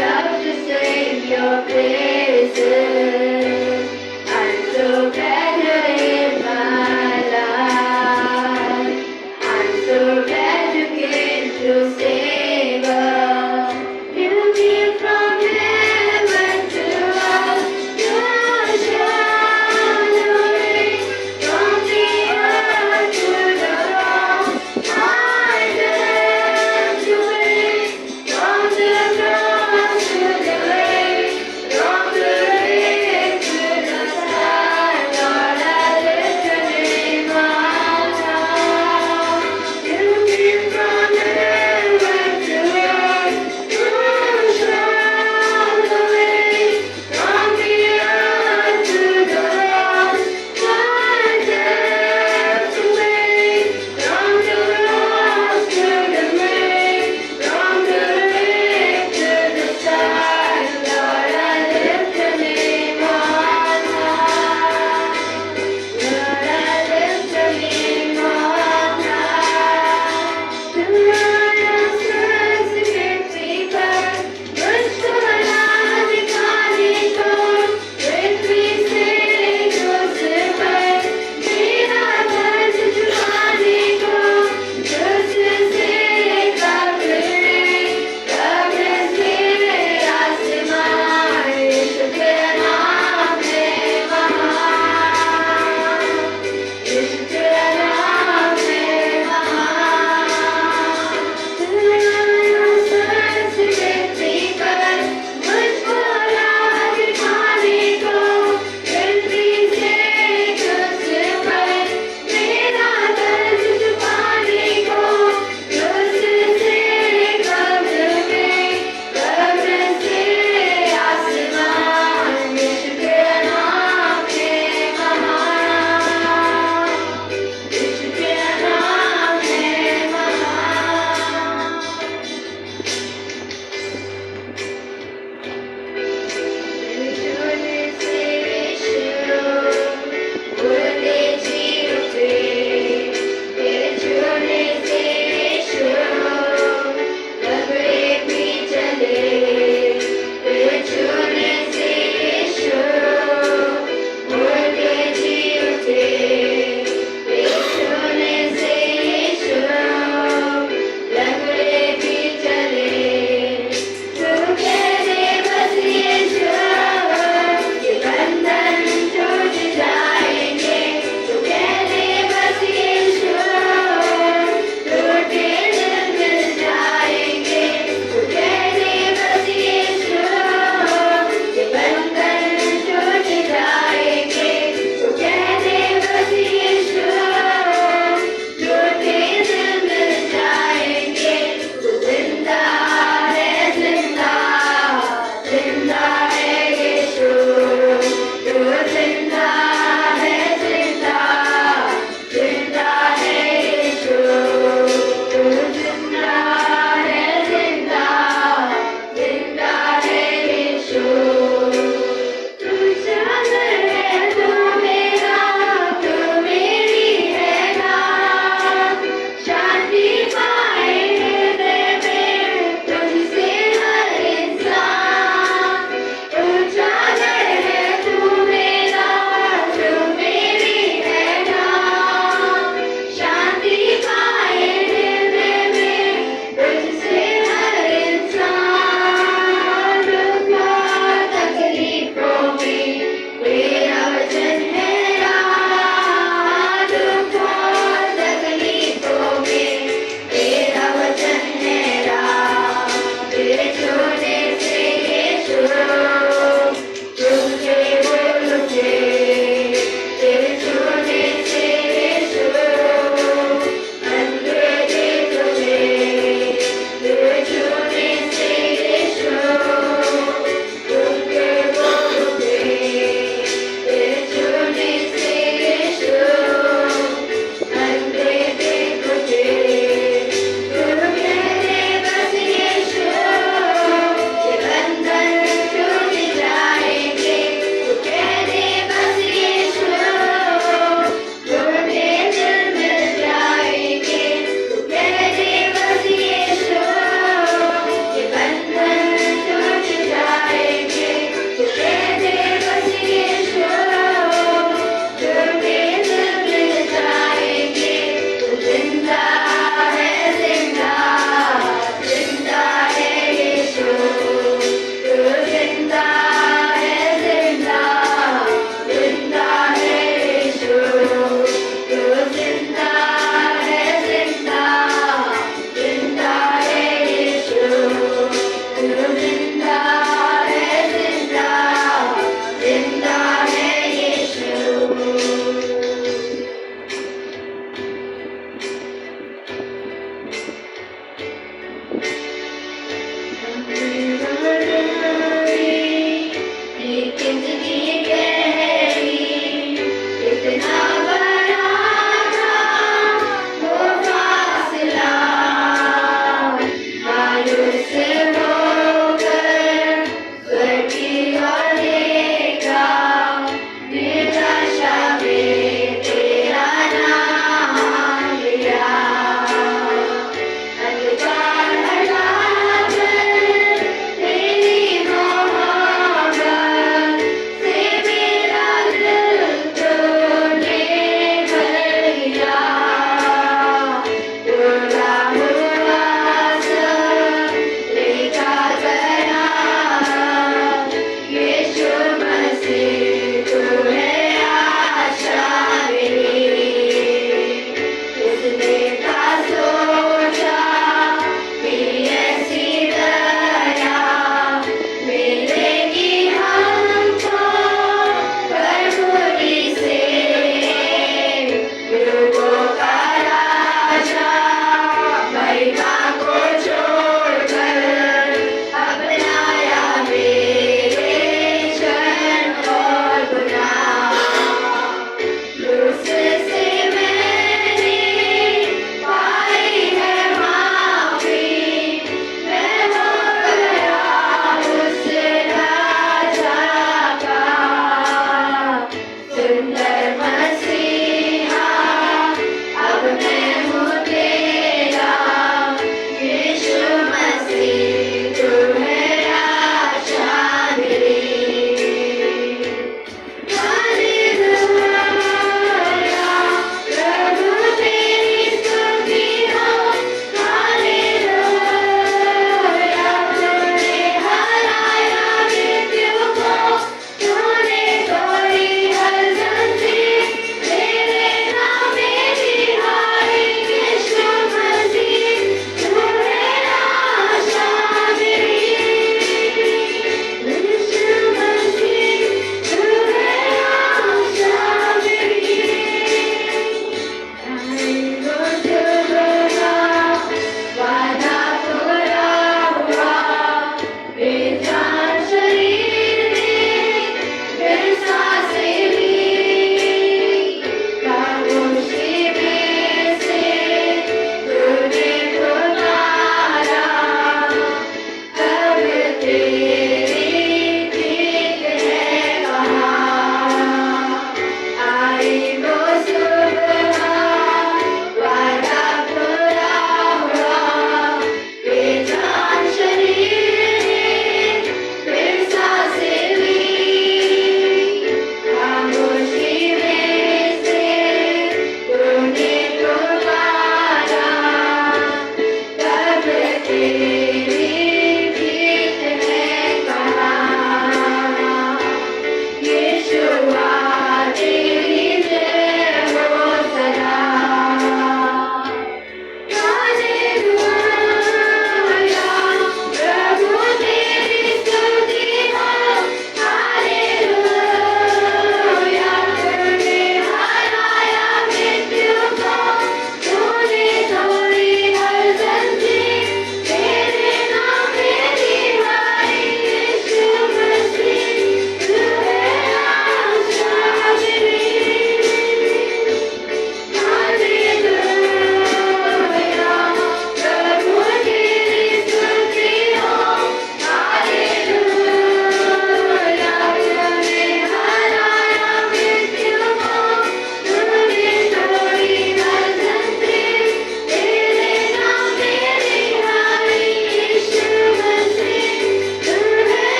love to sing your praises. I'm so glad you're in my life. I'm so glad you came to save us. You came from heaven to us. You shine your rays from the earth to the cross. My death to bring from the cross to the grave, from the grave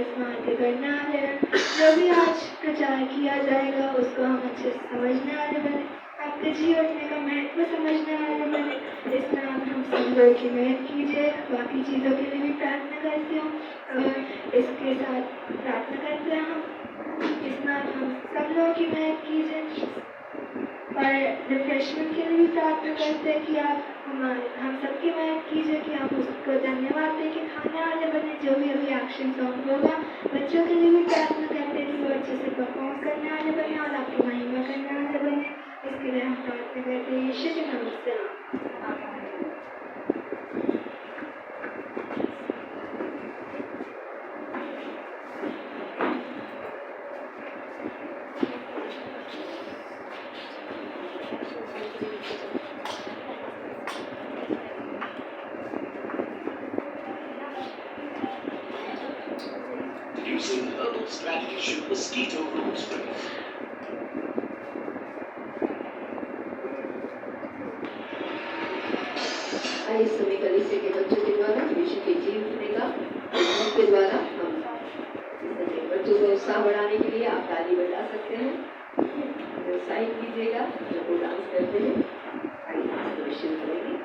smart गणनालय, जो भी आज प्रचार किया जाएगा उसको हम अच्छे से समझने वाले बने, आपके जी उठने का महत्व समझने वाले बने। इस नाम हम सब लोग की मेहर कीजिए। बाकी चीज़ों के लिए भी प्रार्थना करती हूँ और इसके साथ प्रार्थना करते हैं हम इस नाम हम सब लोगों की मेहर कीजिए और रिफ्रेशमेंट के लिए भी प्रार्थना करते हैं कि आप हम सबकी मेहर कीजिए कि आप उसको धन्यवाद दें कि खाने वाले बने। जो भी अभी एक्शन सॉन्ग होगा बच्चों के लिए भी प्रार्थना करते हैं कि वो अच्छे से परफॉर्म करने वाले बने और आपकी महिमा करने वाले बने। इसके लिए हम प्रार्थना करते हैं यीशु के नाम से आमीन। Using herbal strategy shoot mosquito room sprays. आइए सभी कलीसिया के बच्चों के द्वारा यीशु के जी उठने का के द्वारा हम बच्चों को उत्साह बढ़ाने के लिए आप ताली बजा सकते हैं, प्रोत्साहित कीजिएगा जो वो डांस करते हैं। आइए शुरू करेंगे।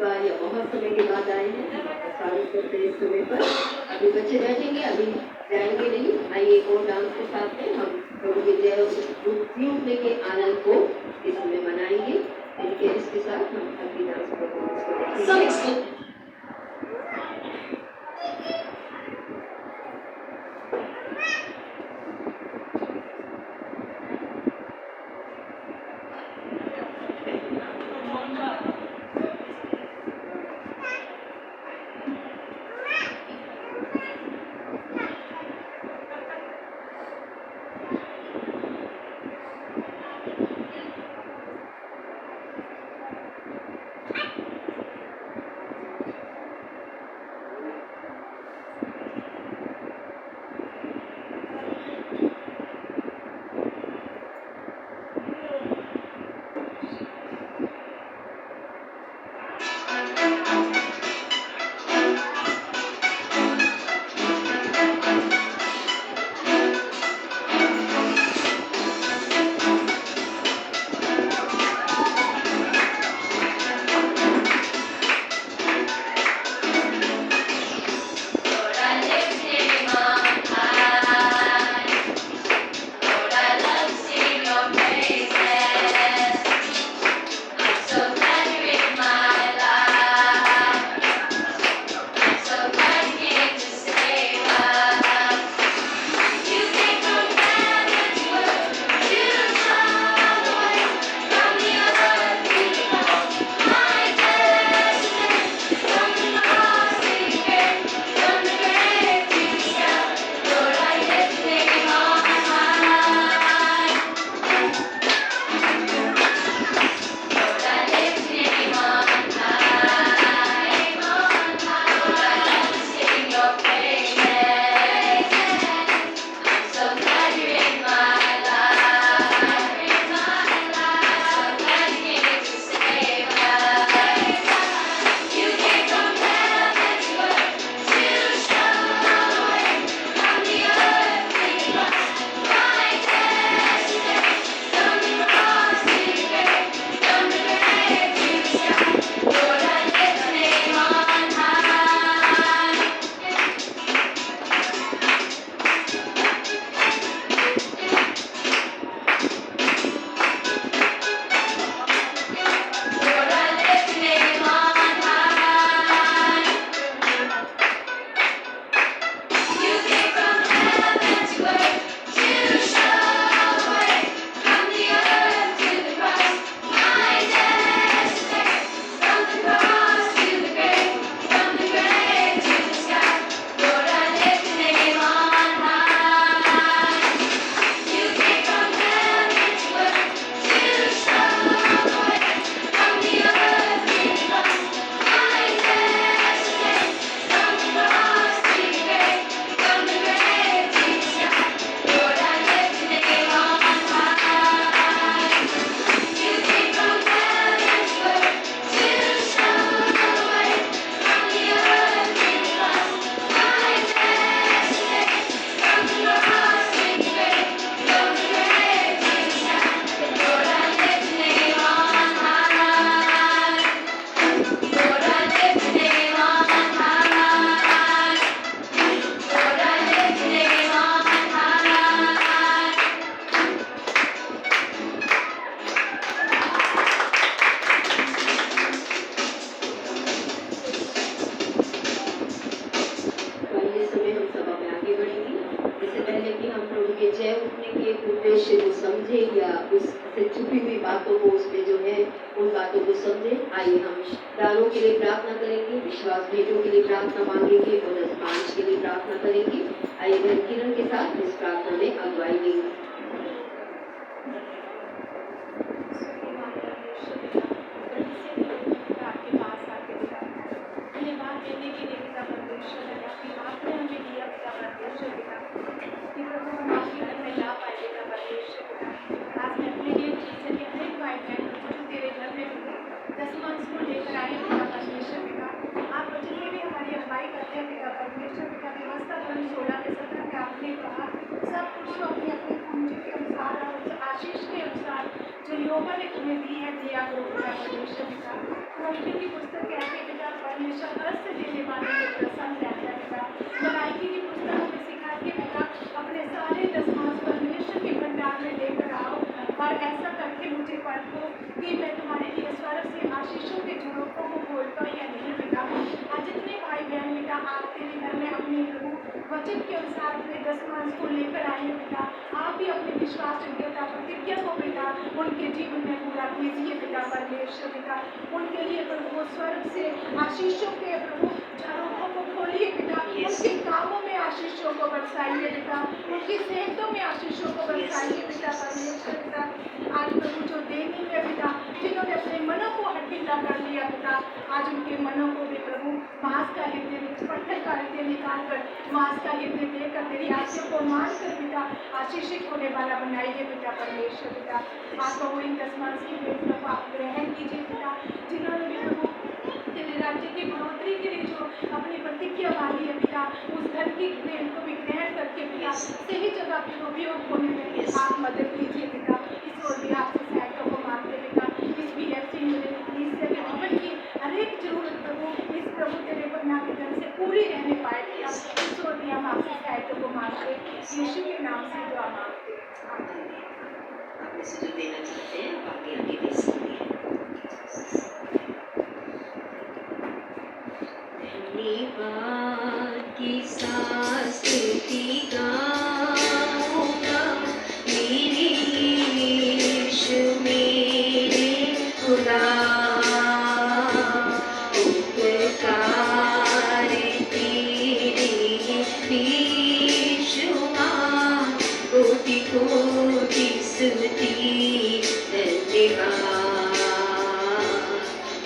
बार या बहुत समय के बाद आए हैं, स्वागत करते हैं इस समय पर। अभी बच्चे बैठेंगे, अभी जाएंगे नहीं। आइए एक और डांस के साथ में हम प्रभु के जय उठने के आनंद को इस समय मनाएंगे। इनके इसके साथ हम अगली डांस परफॉर्मेंस को देखेंगे। जो यहोवा ने तुम्हें दी है, दिया करो पिता परमेश्वर पिता। मलाइकी की पुस्तक कहते हैं पिता परमेश्वर हर्ष देने वाले को प्रसन्न रहता है पिता। मलाइकी की पुस्तक हमें सिखाती है पिता अपने सारे दसमांश परमेश्वर के भंडार में लेकर आओ और ऐसा करके मुझे परखो कि मैं तुम्हारे लिए स्वर्ग से आशीषों के झरोखों को खोलता हूं या नहीं पिता। आज जितने भाई बहन पिता आप तेरे घर में अपने प्रभु वचन के अनुसार अपने दसमांश को लेकर आए हैं पिता, आप भी अपने विश्वास योग्यता प्रतिज्ञा को पिता उनके जीवन में पूरा कीजिए पिता परमेश्वर पिता। उनके लिए प्रभु स्वर्ग से आशीषों के प्रभु झरोखों को खोलिए पिता, उनके कामों में आशीषों को बरसाइए पिता, उनकी सेहतों में आशीषों को बरसाइए पिता परमेश्वर पिता। आज प्रभु जो देनी है पिता, जिन्होंने अपने मनों को हठीला कर लिया पिता, आज उनके मनों को भी प्रभु मांस का हृदय पत्थर का हृदय निकाल कर मांस का हृदय देकर तेरी आज्ञा को मान कर पिता आशीषित होने वाला बनाइए पिता परमेश्वर पिता। आप प्रभु इन दसमांश की बेटियों को आप ग्रहण कीजिए पिता, जिन्होंने भी प्रभु तेरे राज्य की बढ़ोतरी के लिए जो अपनी प्रतिज्ञा मांगी है पिता, उस धन की देन को भी ग्रहण करके पिता सही जगह पर उपयोग होने में आप मदद कीजिए पिता। इस ओर भी आपसे सहायता को मांगते पिता, इस BFC के भवन की हर एक जरूरत प्रभु इस प्रभु तेरे बना के धन से पूरी रहने पाए पिता। इस ओर भी हम आपसे सहायता को मांगते, यीशु के नाम से दुआ मांगते। आप में से जो देना चाहते हैं आप आगे आगे दे सकते हैं। धन्यवाद की स्तुति गाऊंगा मेरे यीशु मेरे खुदा, उपकार तेरे बेशुमार, कोटि कोटि स्तुति धन्यवाद।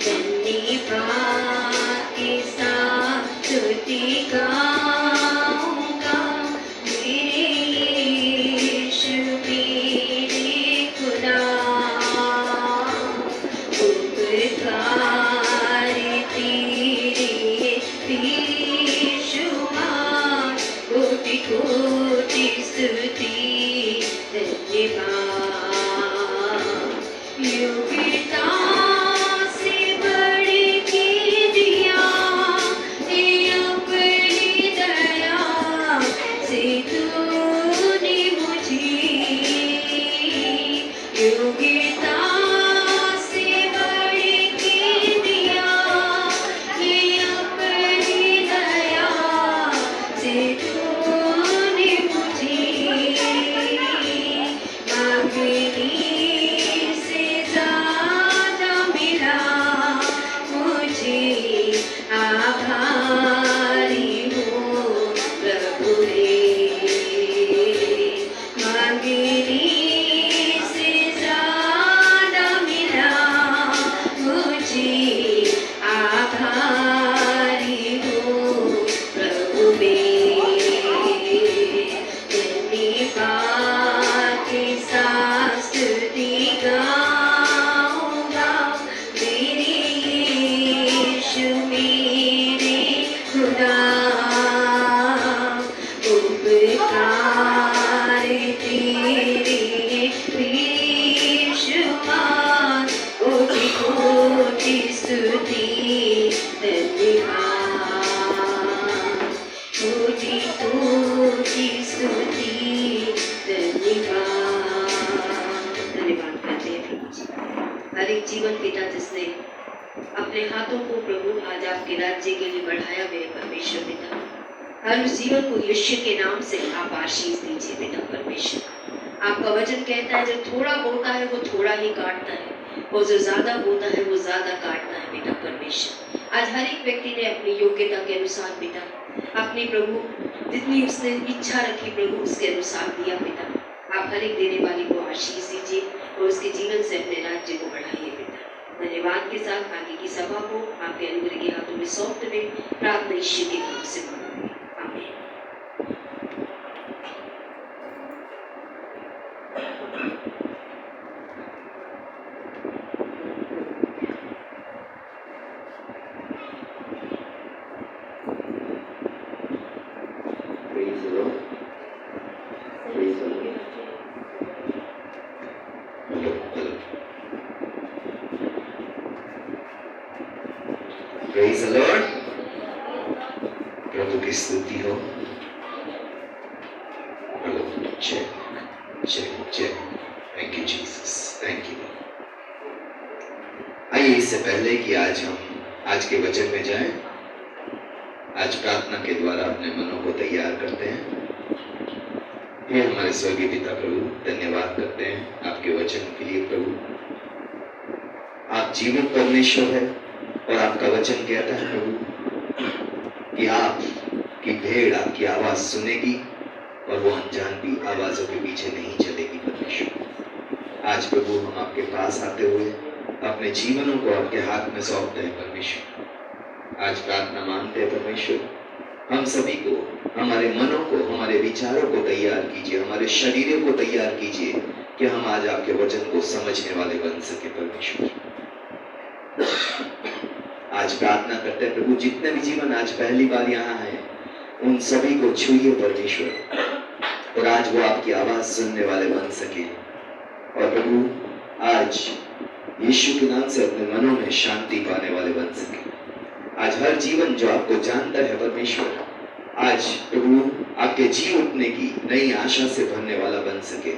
धन्यवाद के साथ स्तुति गाऊंगा मेरे यीशु मेरे खुदा, उपकार तेरे बेशुमार, कोटि कोटि स्तुति धन्यवाद। योग्यता से बढ़ के दिया हे अपनी दया से तूने मुझे, योग्यता से बढ़ के दिया हे अपनी दया से तूने मुझे, मांगने से ज्यादा मिला मुझे, आभारी हूँ प्रभु रे। मांगने से ज्यादा मिला मुझे, आभारी हूँ प्रभु रे। धन्यवाद के साथ स्तुति गाऊंगा मेरे यीशु मेरे खुदा, उपकार तेरे बेशुमार, कोटि कोटि स्तुति धन्यवाद, कोटि कोटि स्तुति धन्यवाद। धन्यवाद करते हैं प्रभु जी। हर एक जीवन पिता जिसने अपने हाथों को प्रभु आज आपके राज्य के लिए बढ़ाया मेरे परमेश्वर पिता, हर उस जीवन को यीशु के नाम से आप आशीष दीजिए पिता परमेश्वर। आपका वचन कहता है जो थोड़ा बोता है वो थोड़ा ही काटता है, और जो ज्यादा बोता है वो ज्यादा काटता है पिता परमेश्वर। आज हर एक व्यक्ति ने अपनी योग्यता के अनुसार पिता अपनी प्रभु जितनी उसने इच्छा रखी प्रभु उसके अनुसार दिया पिता। आप हर एक देने वाले को आशीष दीजिए और उसके जीवन से अपने राज्य को बढ़ाइए पिता। धन्यवाद के साथ आगे की सभा को आपके अनुग्रह के हाथों में सौंपते हुए प्रार्थना यीशु के नाम से मांगूंगी, आमीन। Praise the Lord. Praise the Lord. Hello, hello. The Lord. प्रभु की स्तुति हो। प्रभु जय जय जय। Thank you Jesus, thank you. आइए इससे पहले कि हम आज के वचन में जाएं, आज प्रार्थना के द्वारा अपने मनों को तैयार करते हैं। हे हमारे स्वर्गीय पिता प्रभु, धन्यवाद करते हैं आपके वचन के लिए। प्रभु आप जीवित परमेश्वर है और आपका वचन कहता है प्रभु कि आपकी भेड़ आपकी आवाज सुनेगी और वो अनजान भी आवाजों के पीछे नहीं चलेगी। परमेश्वर आज प्रभु हम आपके पास आते हुए अपने जीवनों को आपके हाथ में सौंपते हैं। परमेश्वर आज प्रार्थना मांगते हैं परमेश्वर, हम सभी को, हमारे मनों को, हमारे विचारों को तैयार कीजिए, हमारे शरीरों को तैयार कीजिए कि हम आज आपके वचन को समझने वाले बन सके। परमेश्वर आज प्रार्थना करते हैं प्रभु, जितने भी जीवन आज पहली बार यहाँ है उन सभी को छूइए परमेश्वर, और आज वो आपकी आवाज सुनने वाले बन सके। और प्रभु आज यीशु के नाम से अपने मनों में शांति पाने वाले बन सके। आज हर जीवन जो आपको जानता है परमेश्वर, आज प्रभु आपके जी उठने की नई आशा से भरने वाला बन सके।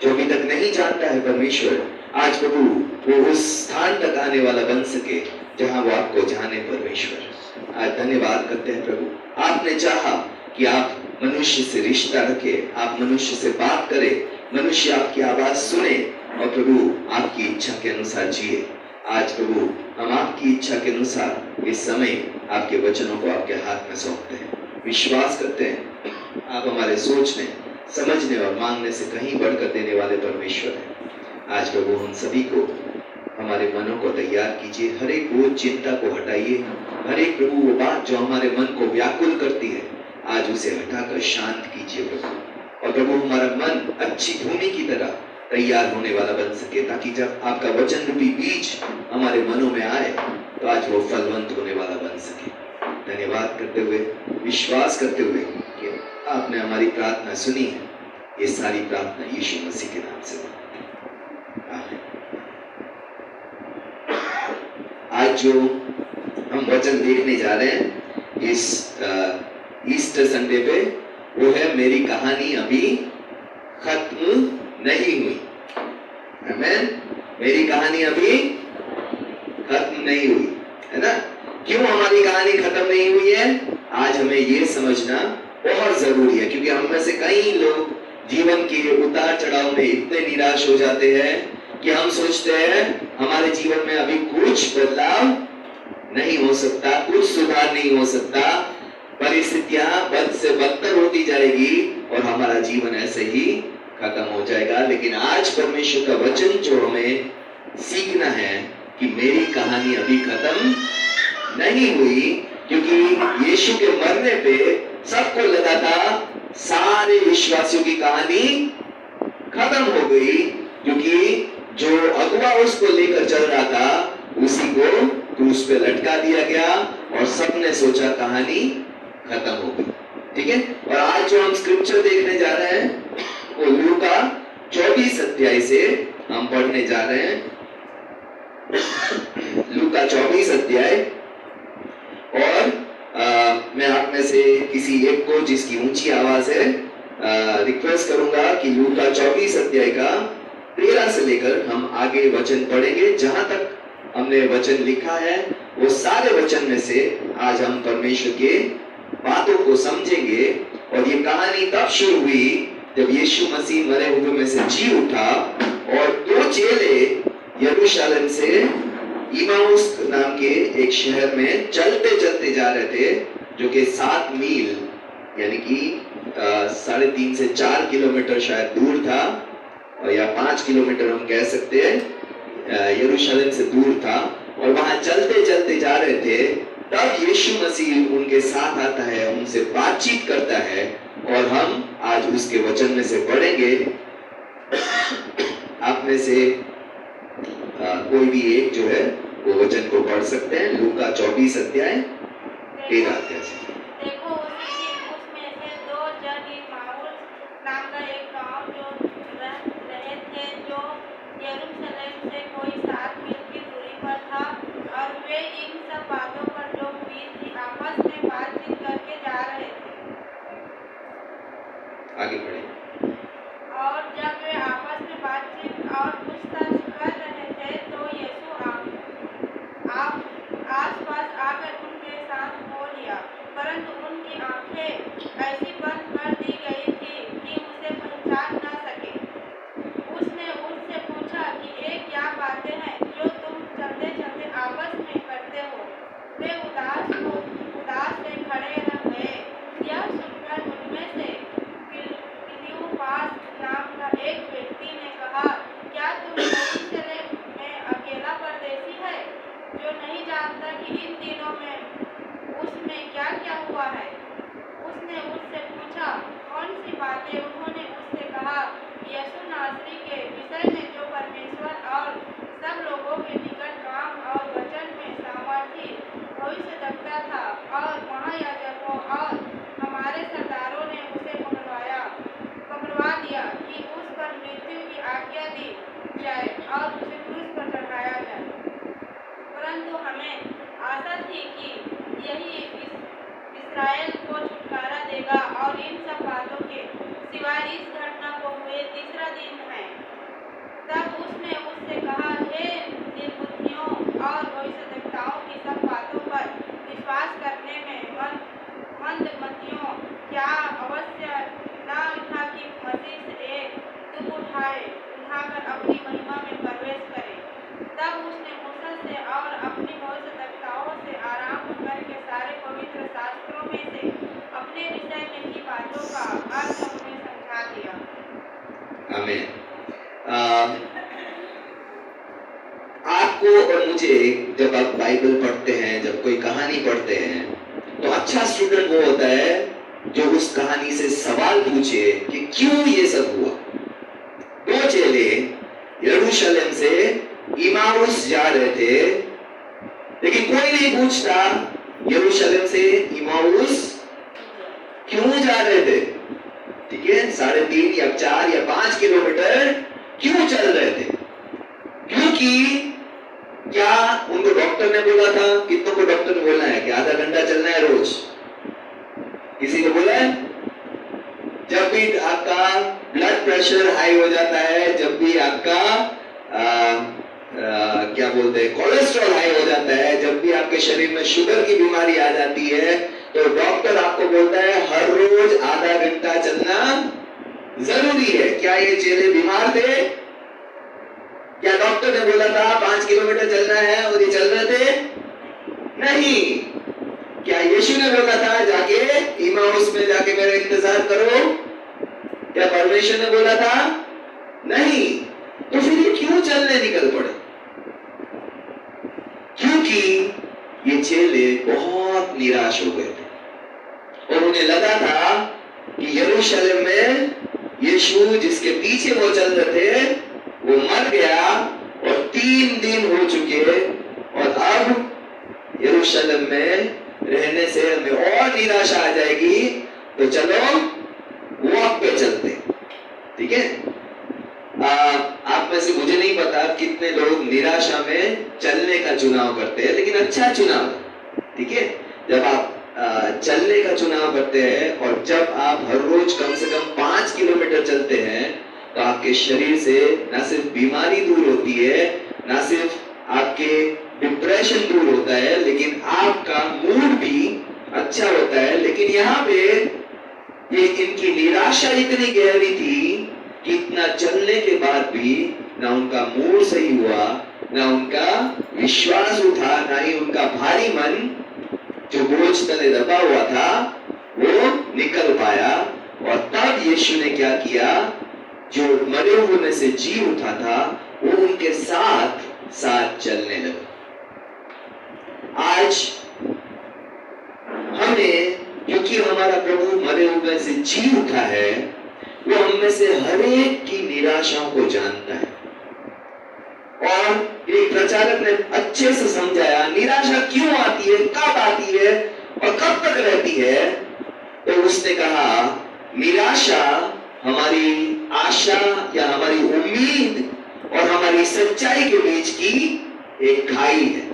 जो अभी तक नहीं जानता है परमेश्वर, आज प्रभु वो उस स्थान तक आने वाला बन सके जहां वो आपको जाने। परमेश्वर आज धन्यवाद करते हैं प्रभु, आपने चाहा कि आप मनुष्य से रिश्ता रखें, आप मनुष्य से बात करें, मनुष्य आपकी आवाज सुने और प्रभु आपकी इच्छा के अनुसार जिए। आज प्रभु हम आपकी इच्छा के अनुसार इस समय आपके वचनों को आपके हाथ में सौंपते हैं। विश्वास करते हैं आप हमारे सोचने, समझने और मांगने से कहीं बढ़कर देने वाले परमेश्वर हैं। आज प्रभु हम सभी को, हमारे मनों को तैयार कीजिए, हर एक बोझ चिंता को हटाइए, हर एक प्रभु वो बात जो हमारे मन को व्याकुल करती है आज उसे हटाकर शांत कीजिए प्रभु। और प्रभु हमारा मन अच्छी भूमि की तरह तैयार होने वाला बन सके, ताकि जब आपका वचन रूपी बीज हमारे मनों में आए तो आज वो फलवंत होने वाला बन सके। धन्यवाद करते हुए, विश्वास करते हुए कि आपने हमारी प्रार्थना सुनी है, ये सारी प्रार्थना यीशु मसीह के नाम से आमीन। आज जो हम वचन देखने जा रहे हैं इस ईस्टर संडे पे, वो है मेरी कहानी अभी खत्म नहीं हुई। आमीन। मेरी कहानी अभी खत्म नहीं हुई, है ना? क्यों हमारी कहानी खत्म नहीं हुई है, आज हमें ये समझना बहुत जरूरी है, क्योंकि हम में से कई लोग जीवन के उतार चढ़ाव में इतने निराश हो जाते हैं कि हम सोचते हैं हमारे जीवन में अभी कुछ बदलाव नहीं हो सकता, कुछ सुधार नहीं हो सकता, परिस्थितियां बद से बदतर होती जाएगी और हमारा जीवन ऐसे ही खत्म हो जाएगा। लेकिन आज परमेश्वर का वचन जो हमें सीखना है कि मेरी कहानी अभी खत्म नहीं हुई, क्योंकि यीशु के मरने पे सबको लगा था सारे विश्वासियों की कहानी खत्म हो गई, क्योंकि जो अगुआ उसको लेकर चल रहा था उसी को क्रूस पे लटका दिया गया और सबने सोचा कहानी खत्म हो गई। ठीक है, और आज जो हम स्क्रिप्चर देखने जा रहे हैं वो लूका 24 अध्याय से हम पढ़ने जा रहे हैं। लूका 24 अध्याय, और मैं आप में से किसी एक को जिसकी ऊंची आवाज है रिक्वेस्ट करूंगा कि लूका 24 अध्याय का 13 से लेकर हम आगे वचन पढ़ेंगे। जहां तक हमने वचन लिखा है वो सारे वचन में से आज हम परमेश्वर के बातों को समझेंगे। और ये कहानी तब शुरू हुई जब यीशु मसीह मरे हुए में से जी उठा और दो चेले यरूशलेम से इमाउस नाम के एक शहर में चलते चलते जा रहे थे, जो कि 7 मील यानी कि 3.5 से 4 किलोमीटर शायद दूर था, और या 5 किलोमीटर हम कह सकते हैं यरूशलेम से दूर था। और वहां चलते चलते जा रहे थे, तब यीशु मसीह उनके साथ आता है, उनसे बातचीत करता है, और हम आज उसके वचन में से पढ़ेंगे। आप में से कोई भी एक जो है वो वचन को पढ़ सकते हैं। लूका 24 अध्याय 13 अध्याय से। देखो उसी दिन उसमें से 2 जन इमाउस नाम का एक गांव जो रहे थे, जो यरूशलेम से कोई 7 मील की दूरी पर था, और वे इन सब बातों पर जो इस्राएल को छुटकारा देगा। और इन सब बातों के सिवाय इस घटना को हुए तीसरा दिन है। तब उसने उससे कहा, हे निर्बुद्धियों और भविष्यद्वक्ताओं की सब बातों पर विश्वास करने में मंदमतियों, क्या अवश्य न था कि मसीह से एक दुख उठाकर अपनी महिमा में प्रवेश करे। तब उसने मूसा से और अपनी भविष्यद्वक्ताओं से आरंभ करके सारे पवित्र शास्त्रों में से अपने विषय में की बातों का अर्थ उन्हें समझा दिया। आमीन। आपको और मुझे जब आप बाइबल पढ़ते हैं, जब कोई कहानी पढ़ते हैं, तो अच्छा स्टूडेंट वो होता है जो उस कहानी से सवाल पूछे कि क्यों ये सब हुआ। दो चेले यरूशलेम से इमाउस जा रहे थे, लेकिन कोई नहीं पूछता यरूशलेम से इमाउस क्यों जा रहे थे। ठीक है, 3.5 या 4 या 5 किलोमीटर क्यों चल रहे थे? क्योंकि क्या उनको डॉक्टर ने बोला था? कितनों को डॉक्टर ने बोला है कि आधा घंटा चलना है रोज? किसी को बोला है? जब भी आपका ब्लड प्रेशर हाई हो जाता है, जब भी आपका क्या बोलते हैं कोलेस्ट्रॉल हाई हो जाता है, जब भी आपके शरीर में शुगर की बीमारी आ जाती है, तो डॉक्टर आपको बोलता है हर रोज आधा घंटा चलना जरूरी है। क्या ये चेले बीमार थे? क्या डॉक्टर ने बोला था 5 किलोमीटर चलना है और ये चल रहे थे? नहीं। क्या यीशु ने बोला था जाके इमाउस में जाके मेरा इंतजार करो? क्या परमेश्वर ने बोला था? नहीं। तो फिर ये क्यों चलने निकल पड़े? क्योंकि ये चेले बहुत निराश हो गए थे और उन्हें लगा था कि यरूशलेम में यीशु जिसके पीछे वो चल रहे थे वो मर गया और 3 दिन हो चुके, और अब यरूशलेम में रहने से हमें और निराशा आ जाएगी, तो चलो वॉक पे चलते। ठीक है, आप में से मुझे नहीं पता कितने लोग निराशा में चलने का चुनाव करते हैं, लेकिन अच्छा चुनाव। ठीक है, जब आप चलने का चुनाव करते हैं और जब आप हर रोज कम से कम 5 किलोमीटर चलते हैं, तो आपके शरीर से ना सिर्फ बीमारी दूर होती है, ना सिर्फ आपके डिप्रेशन दूर होता है, लेकिन आपका मूड भी अच्छा होता है। लेकिन यहाँ पे ये इनकी निराशा इतनी गहरी थी कि इतना चलने के बाद भी ना उनका मूड सही हुआ, ना उनका विश्वास उठा, ना ही उनका भारी मन जो बोझ तले दबा हुआ था वो निकल पाया। और तब यीशु ने क्या किया? जो मरे हुए में से जी उठा था वो उनके साथ साथ चलने लगा। आज हमें, क्योंकि हमारा प्रभु मरे हुए से जी उठा है, वो हम में से हर एक की निराशाओं को जानता है। और एक प्रचारक ने अच्छे से समझाया निराशा क्यों आती है, कब आती है और कब तक रहती है। तो उसने कहा निराशा हमारी आशा या हमारी उम्मीद और हमारी सच्चाई के बीच की एक खाई है।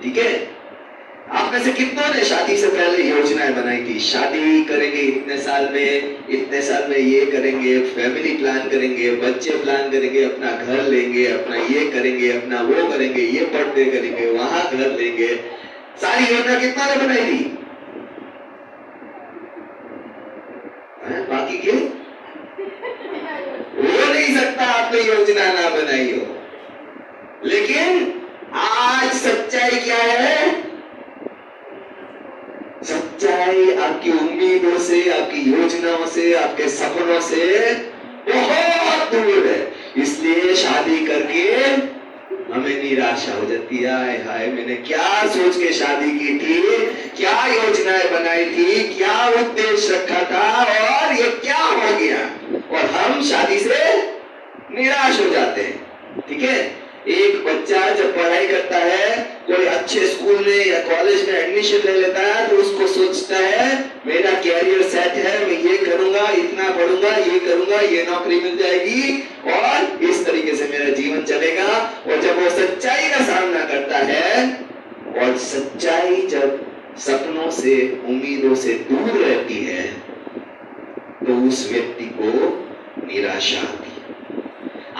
ठीक है, आप में से कितनों ने शादी से पहले योजनाएं बनाई थी? शादी करेंगे इतने साल में ये करेंगे, फैमिली प्लान करेंगे, बच्चे प्लान करेंगे, अपना घर लेंगे, अपना ये करेंगे, अपना वो करेंगे, ये बर्थडे करेंगे, वहां घर लेंगे। सारी योजना कितना ने बनाई थी? बाकी के हो नहीं सकता आपने योजना ना बनाई हो। लेकिन आज सच्चाई क्या है? सच्चाई आपकी उम्मीदों से, आपकी योजनाओं से, आपके सपनों से बहुत दूर है। इसलिए शादी करके हमें निराशा हो जाती है। हाय हाय, मैंने क्या सोच के शादी की थी, क्या योजनाएं बनाई थी, क्या उद्देश्य रखा था, और ये क्या हो गया। और हम शादी से निराश हो जाते हैं। ठीक है, एक बच्चा जब पढ़ाई करता है, कोई अच्छे स्कूल में या कॉलेज में एडमिशन ले लेता है, तो उसको सोचता है मेरा कैरियर सेट है, मैं ये करूंगा, इतना पढ़ूंगा, ये करूंगा, ये नौकरी मिल जाएगी और इस तरीके से मेरा जीवन चलेगा। और जब वो सच्चाई का सामना करता है और सच्चाई जब सपनों से, उम्मीदों से दूर रहती है तो उस व्यक्ति को निराशा आती है।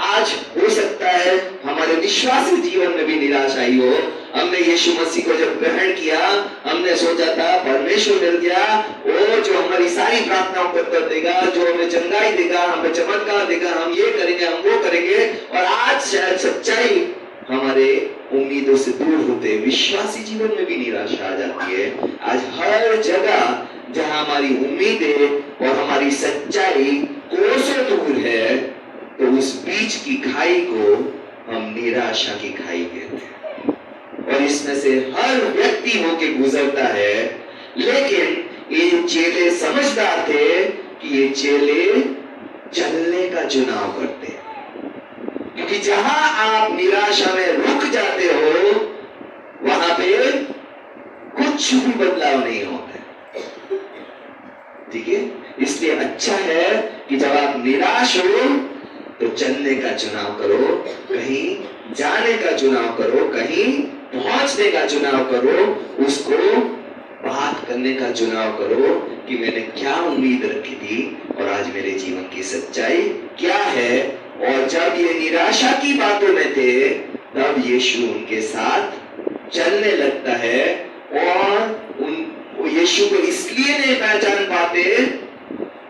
आज हो सकता है हमारे विश्वासी जीवन में भी निराशा आई हो। हमने यीशु मसीह को जब ग्रहण किया, हमने सोचा था परमेश्वर मिल गया, वो जो हमारी सारी प्रार्थनाओं को उत्तर देगा, जो हमें चंगाई देगा, हमें चमत्कार देगा, हम ये करेंगे, हम वो करेंगे। और आज शायद सच्चाई हमारे उम्मीदों से दूर होते, विश्वासी जीवन में भी निराशा आ जाती है। आज हर जगह जहां हमारी उम्मीदें और हमारी सच्चाई कोसों दूर है, तो उस बीच की खाई को हम निराशा की खाई कहते हैं। और इसमें से हर व्यक्ति होके गुजरता है। लेकिन ये चेले समझदार थे कि ये चेले चलने का चुनाव करते हैं, क्योंकि जहां आप निराशा में रुक जाते हो वहां पे कुछ भी बदलाव नहीं होता। ठीक है, इसलिए अच्छा है कि जब आप निराश हो तो चलने का चुनाव करो, कहीं जाने का चुनाव करो, कहीं पहुंचने का चुनाव करो, उसको बात करने का चुनाव करो कि मैंने क्या उम्मीद रखी थी और आज मेरे जीवन की सच्चाई क्या है। और जब ये निराशा की बातों में थे, तब यीशु उनके साथ चलने लगता है। और यीशु को इसलिए नहीं पहचान पाते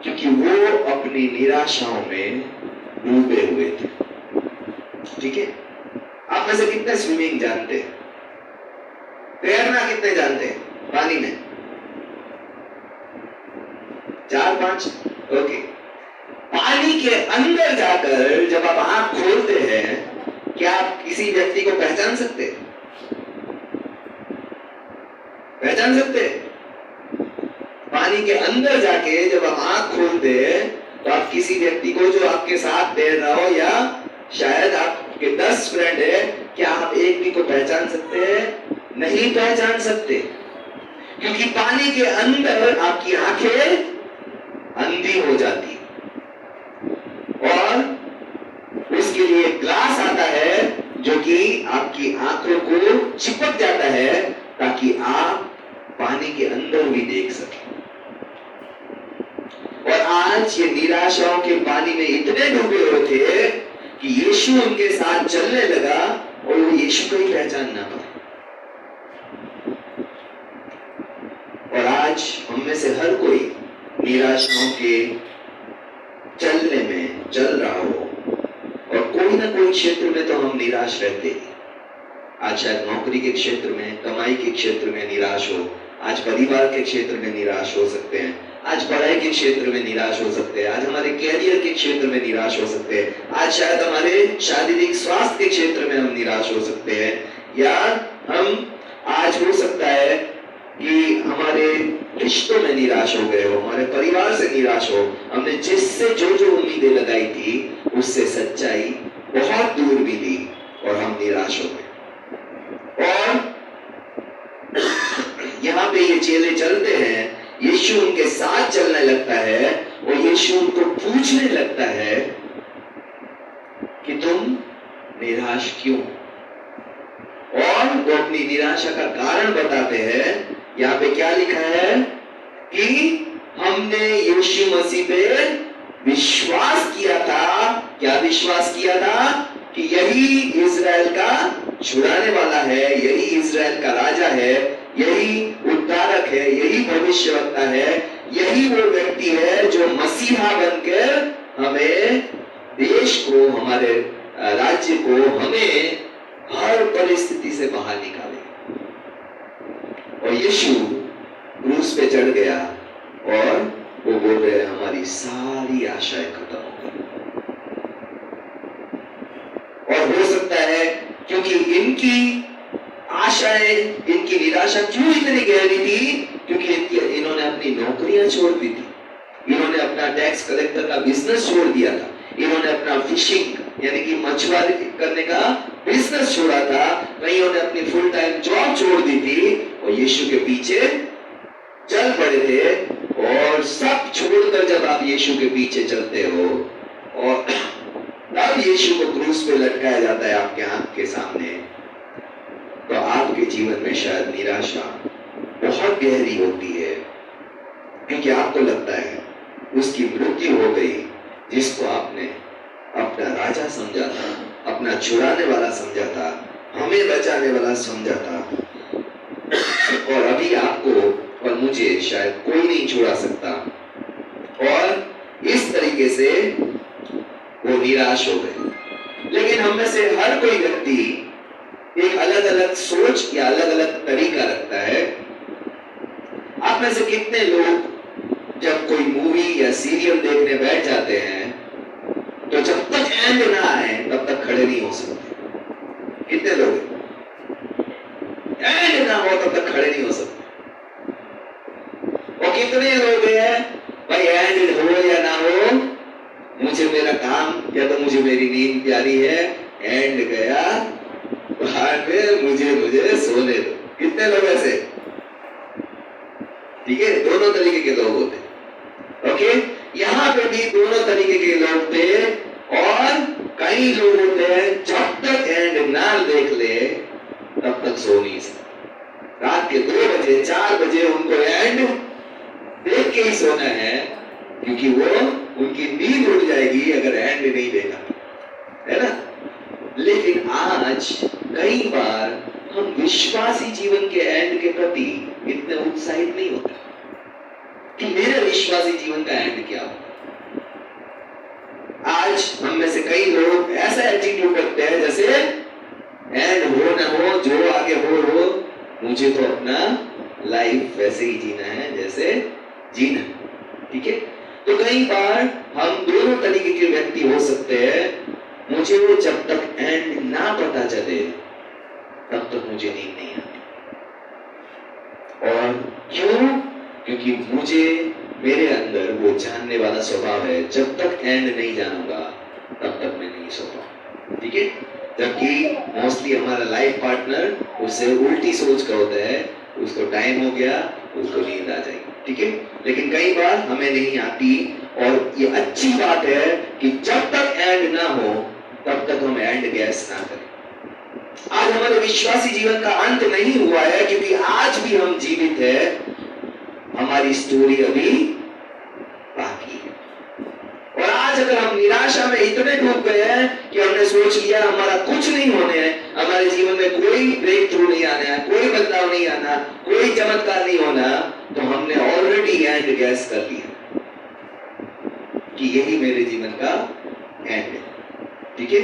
क्योंकि वो अपनी निराशाओं में डूबे हुए थे। ठीक है, आप में से कितने स्विमिंग जानते हैं? तैरना कितने जानते हैं पानी में? 4-5? ओके। पानी के अंदर जाकर जब आप आंख खोलते हैं, क्या आप किसी व्यक्ति को पहचान सकते हैं? पहचान सकते हैं? पानी के अंदर जाके जब आप आंख खोलते हैं तो आप किसी व्यक्ति को जो आपके साथ तैर रहा हो, या शायद आपके 10 फ्रेंड है, क्या आप एक भी को पहचान सकते हैं? नहीं पहचान सकते, क्योंकि पानी के अंदर आपकी आंखें अंधी हो जाती और उसके लिए ग्लास आता है जो कि आपकी आंखों को चिपक जाता है ताकि आप पानी के अंदर भी देख सकें। और आज ये निराशाओं के पानी में इतने डूबे हुए थे कि यीशु उनके साथ चलने लगा और वो यीशु को ही पहचान ना पाए। और आज हम में से हर कोई निराशाओं के चलने में चल रहा हो, और कोई ना कोई क्षेत्र में तो हम निराश रहते हैं। आज शायद नौकरी के क्षेत्र में, कमाई के क्षेत्र में निराश हो, आज परिवार के क्षेत्र में निराश हो सकते हैं, आज पढ़ाई के क्षेत्र में निराश हो सकते हैं, आज हमारे कैरियर के क्षेत्र में निराश हो सकते हैं, आज शायद हमारे शारीरिक स्वास्थ्य के क्षेत्र में हम निराश हो सकते हैं, या हम आज हो सकता है कि हमारे रिश्तों में निराश हो गए हो, हमारे परिवार से निराश हो, हमने जिससे जो जो उम्मीदें लगाई थी उससे सच्चाई बहुत दूर मिली और हम निराश हो गए। और यहाँ पे ये चेले चलते हैं, यीशु उनके साथ चलने लगता है और यीशु उनको पूछने लगता है कि तुम निराश क्यों? और वो अपनी निराशा का कारण बताते हैं। यहाँ पे क्या लिखा है कि हमने यीशु मसीह पे विश्वास किया था। क्या विश्वास किया था? कि यही इजराइल का छुड़ाने वाला है, यही इजराइल का राजा है, यही उद्धारक है, यही भविष्यवक्ता है, यही वो व्यक्ति है जो मसीहा बनकर हमें, देश को, हमारे राज्य को, हमें हर परिस्थिति से बाहर निकाले। और यीशु क्रूस पे चढ़ गया और वो बोल रहे हैं हमारी सारी आशाएं खत्म हो गई। और हो सकता है क्योंकि इनकी आशाएं, इनकी निराशा क्यों इतनी गहरी थी? क्योंकि इन्होंने अपनी नौकरियां छोड़ दी थी, इन्होंने अपना टैक्स कलेक्टर का बिजनेस छोड़ दिया था, इन्होंने अपना फिशिंग यानी कि मछुआरे करने का बिजनेस छोड़ा था, कहीं इन्होंने अपनी फुल टाइम जॉब छोड़ दी थी और यीशु के पीछे चल पड़े थे। और सब छोड़कर जब आप यीशु के पीछे चलते हो और तब यीशु को क्रूस पे लटकाया जाता है आपके आंख के सामने, तो आपके जीवन में शायद निराशा बहुत गहरी होती है, क्योंकि आपको लगता है उसकी मृत्यु हो गई जिसको आपने अपना राजा समझा था, अपना छुड़ाने वाला समझा था, हमें बचाने वाला समझा था, और अभी आपको और मुझे शायद कोई नहीं छुड़ा सकता। और इस तरीके से वो निराश हो गए। लेकिन हम में से हर कोई व्यक्ति एक अलग अलग सोच या अलग अलग तरीका रखता है। आप में से कितने लोग जब कोई मूवी या सीरियल देखने बैठ जाते हैं तो जब तक एंड ना आए तब तक खड़े नहीं हो सकते? कितने लोग एंड ना हो तब तक खड़े नहीं हो सकते? और कितने लोग हैं भाई एंड हो या ना हो, मुझे मेरा काम या तो मुझे मेरी नींद प्यारी है, एंड गया बाहर में, मुझे सोने दो। कितने लोग ऐसे? ठीक है, दोनों तरीके के लोग होते हैं। ओके, यहाँ पे भी दोनों तरीके के लोग थे। और कई लोग होते हैं जब तक एंड ना देख ले तब तक सो नहीं सकते। रात के 2 बजे 4 बजे उनको एंड देख के ही सोना है, क्योंकि वो उनकी नींद उड़ जाएगी अगर एंड नहीं देखा, है ना। लेकिन आज कई बार हम विश्वासी जीवन के एंड के प्रति इतने उत्साहित नहीं होते कि मेरे विश्वासी जीवन का एंड क्या होगा। आज हम में से कई लोग ऐसा एटीट्यूड रखते हैं जैसे एंड हो ना हो, जो आगे हो, मुझे तो अपना लाइफ वैसे ही जीना है जैसे जीना। ठीक है, तो कई बार हम दोनों तरीके के व्यक्ति हो सकते हैं। मुझे जब तक एंड ना पता चले तब तक मुझे नींद नहीं आती। और क्यों? क्योंकि मुझे मेरे अंदर वो जानने वाला स्वभाव है, जब तक एंड नहीं जानूंगा तब तक मैं नहीं सो पाऊंगा। ठीक है, जबकि मोस्टली हमारा लाइफ पार्टनर उससे उल्टी सोच का होता है, उसको टाइम हो गया, उसको नींद आ जाएगी। ठीक है, लेकिन कई बार हमें नहीं आती। और ये अच्छी बात है कि जब तक एंड ना हो तब तक हम एंड गैस ना करें। आज हमारे विश्वासी जीवन का अंत नहीं हुआ है, क्योंकि आज भी हम जीवित है, हमारी स्टोरी अभी बाकी है। और आज अगर हम निराशा में इतने डूब गए हैं कि हमने सोच लिया हमारा कुछ नहीं होने है, हमारे जीवन में कोई ब्रेक थ्रू नहीं आना है, कोई बदलाव नहीं आना, कोई चमत्कार नहीं होना, तो हमने ऑलरेडी एंड गैस कर लिया कि यही मेरे जीवन का एंड है। ठीक है,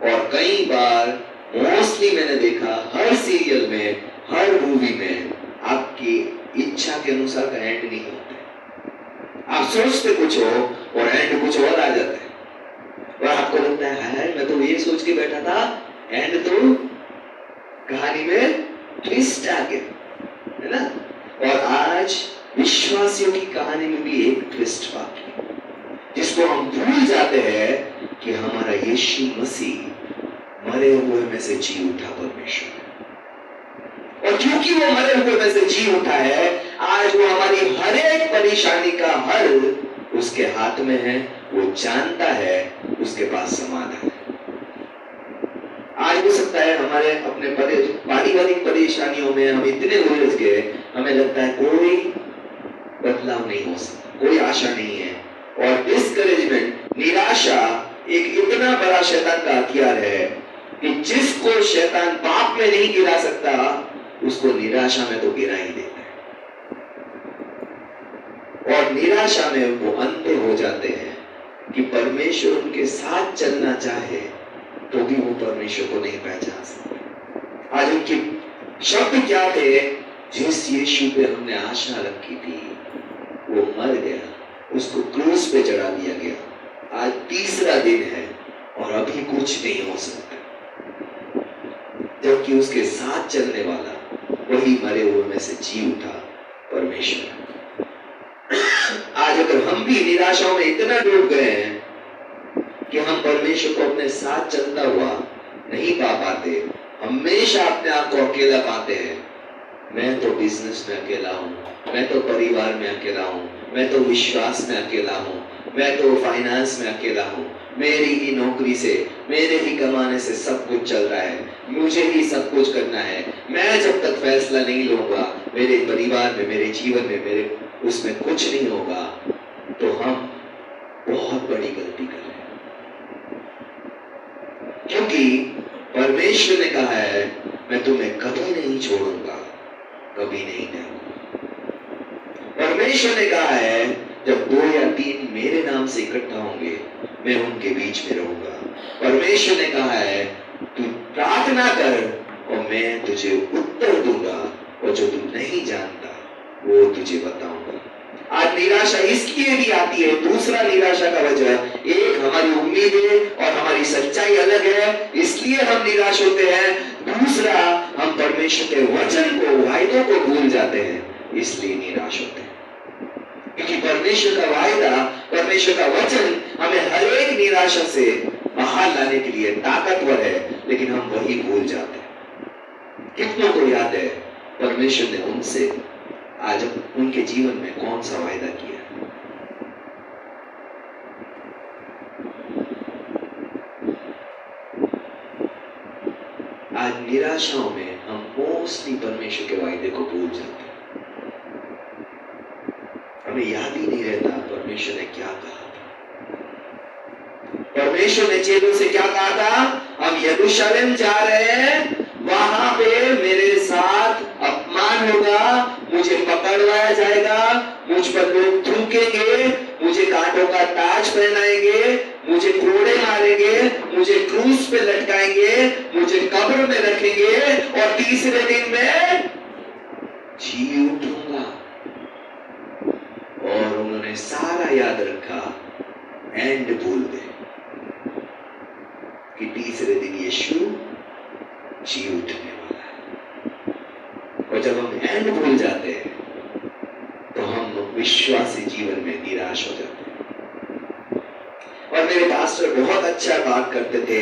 और कई बार मोस्टली मैंने देखा हर सीरियल में, हर मूवी में आपकी इच्छा के अनुसार का एंड नहीं होता है। आप सोचते कुछ हो और एंड कुछ और आ जाता है, और आपको लगता है मैं तो ये सोच के बैठा था, एंड तो कहानी में ट्विस्ट आ गया, है ना। और आज विश्वासियों की कहानी में भी एक ट्विस्ट बाकी है, जिसको हम भूल जाते हैं कि हमारा यीशु मसीह मरे हुए में से जी उठा परमेश्वर। और क्योंकि वो मरे हुए में से जी उठा है, आज वो हमारी हर एक परेशानी का हल उसके हाथ में है। वो जानता है, उसके पास समाधान है। आज हो सकता है हमारे अपने पारिवारिक परेशानियों में हम इतने उलझ गए, हमें लगता है कोई बदलाव नहीं हो सकता, कोई आशा नहीं है। और डिस्करेजमेंट, निराशा एक इतना बड़ा शैतान का हथियार है कि जिसको शैतान पाप में नहीं गिरा सकता, उसको निराशा में तो गिरा ही देता है। और निराशा में वो अंधे हो जाते हैं कि परमेश्वर उनके साथ चलना चाहे तो भी वो परमेश्वर को नहीं पहचान सकते। आज उनके शब्द क्या थे? जिस यीशु पे हमने आशा रखी थी वो मर गया, उसको क्रूस पे चढ़ा दिया गया। आज तीसरा दिन है और अभी कुछ नहीं हो सकता, जबकि उसके साथ चलने वाला वही मरे हुए में से जी उठा परमेश्वर। आज अगर हम भी निराशाओं में इतना डूब गए हैं कि हम परमेश्वर को अपने साथ चलता हुआ नहीं पा पाते, हमेशा अपने आप को अकेला पाते हैं। मैं तो बिजनेस में अकेला हूँ, मैं तो परिवार में अकेला हूँ, मैं तो विश्वास में अकेला हूँ, मैं तो फाइनेंस में अकेला हूँ, मेरी ही नौकरी से, मेरे ही कमाने से सब कुछ चल रहा है, मुझे ही सब कुछ करना है। मैं जब तक फैसला नहीं लूंगा, मेरे परिवार में, मेरे जीवन में, मेरे उसमें कुछ नहीं होगा, तो हम बहुत बड़ी गलती कर रहे हैं। क्योंकि परमेश्वर ने कहा है, मैं तुम्हें कभी नहीं छोड़ूंगा, कभी नहीं दूंगा। परमेश्वर ने कहा है, जब 2 या 3 मेरे नाम से इकट्ठा होंगे, मैं उनके बीच में रहूंगा। परमेश्वर ने कहा है, तू प्रार्थना कर और मैं तुझे उत्तर दूंगा, और जो तू नहीं जानता वो तुझे बताऊंगा। आज निराशा इसलिए भी आती है, दूसरा निराशा का वजह, एक हमारी उम्मीदें और हमारी सच्चाई अलग है, इसलिए हम निराश होते हैं। दूसरा, हम परमेश्वर के वचन को, वायदों को भूल जाते हैं, इसलिए निराश होते हैं। क्योंकि परमेश्वर का वायदा, परमेश्वर का वचन हमें हर एक निराशा से बाहर लाने के लिए ताकतवर है, लेकिन हम वही भूल जाते हैं। कितनों को याद है परमेश्वर ने उनसे आज उनके जीवन में कौन सा वायदा किया? आज निराशाओं में हम मोस्टली परमेश्वर के वायदे को भूल जाते हैं। हमें याद ही नहीं रहता परमेश्वर ने क्या कहा था। परमेश्वर ने चेलों से क्या कहा था? हम यरूशलेम जा रहे हैं, वहां पे मेरे साथ अपमान होगा, मुझे पकड़वाया जाएगा, मुझ पर लोग थूकेंगे, मुझे कांटों का ताज पहनाएंगे, मुझे कोड़े मारेंगे, मुझे क्रूस पे लटकाएंगे, मुझे कब्र में रखेंगे, और तीसरे दिन में जी उठूंगा। और उन्होंने सारा याद रखा, एंड भूल गए कि तीसरे दिन यीशु जी उठने वाला है। और जब हम एंड भूल जाते हैं, तो हम विश्वासी जीवन में निराश हो जाते हैं। और मेरे पास्टर बहुत अच्छा बात करते थे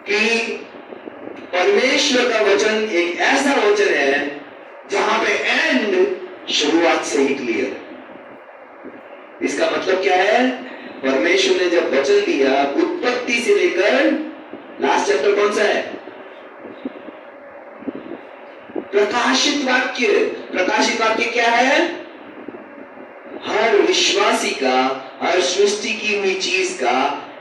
कि परमेश्वर का वचन एक ऐसा वचन है जहां पे एंड शुरुआत से ही क्लियर। इसका मतलब क्या है? परमेश्वर ने जब वचन दिया, उत्पत्ति से लेकर लास्ट चैप्टर कौन सा है? प्रकाशित वाक्य। प्रकाशित वाक्य क्या है? हर विश्वासी का, हर सृष्टि की हुई चीज का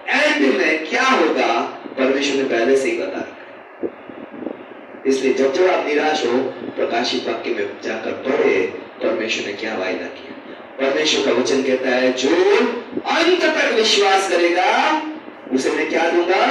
एंड में क्या होगा, परमेश्वर ने पहले से ही बता रखा। इसलिए जब जब आप निराश हो, प्रकाशित वाक्य में जाकर पढ़े, परमेश्वर ने क्या वायदा किया। परमेश्वर का वचन कहता है, जो अंत तक विश्वास करेगा उसे मैं क्या दूंगा?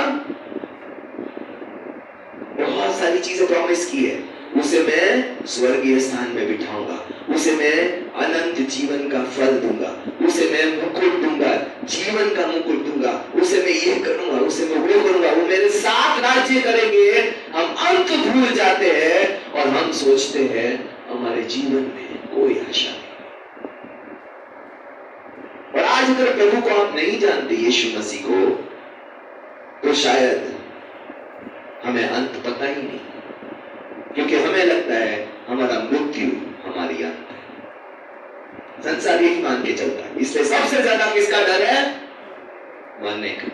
बहुत सारी चीजें प्रॉमिस की है। उसे मैं स्वर्गीय स्थान में बिठाऊंगा, उसे मैं अनंत जीवन का फल दूंगा, उसे मैं मुकुट दूंगा, जीवन का मुकुट दूंगा, उसे मैं ये करूंगा, उसे मैं वो करूंगा, वो मेरे साथ राज्य करेंगे। हम अंत भूल जाते हैं और हम सोचते हैं हमारे जीवन में कोई आशा नहीं। और आज अगर प्रभु को आप नहीं जानते, यीशु मसीह को, तो शायद हमें अंत पता ही नहीं, क्योंकि हमें लगता है हमारा मृत्यु हमारी अंत है। संसार यही मान के चलता है। इसलिए सबसे ज्यादा किसका डर है? मरने का।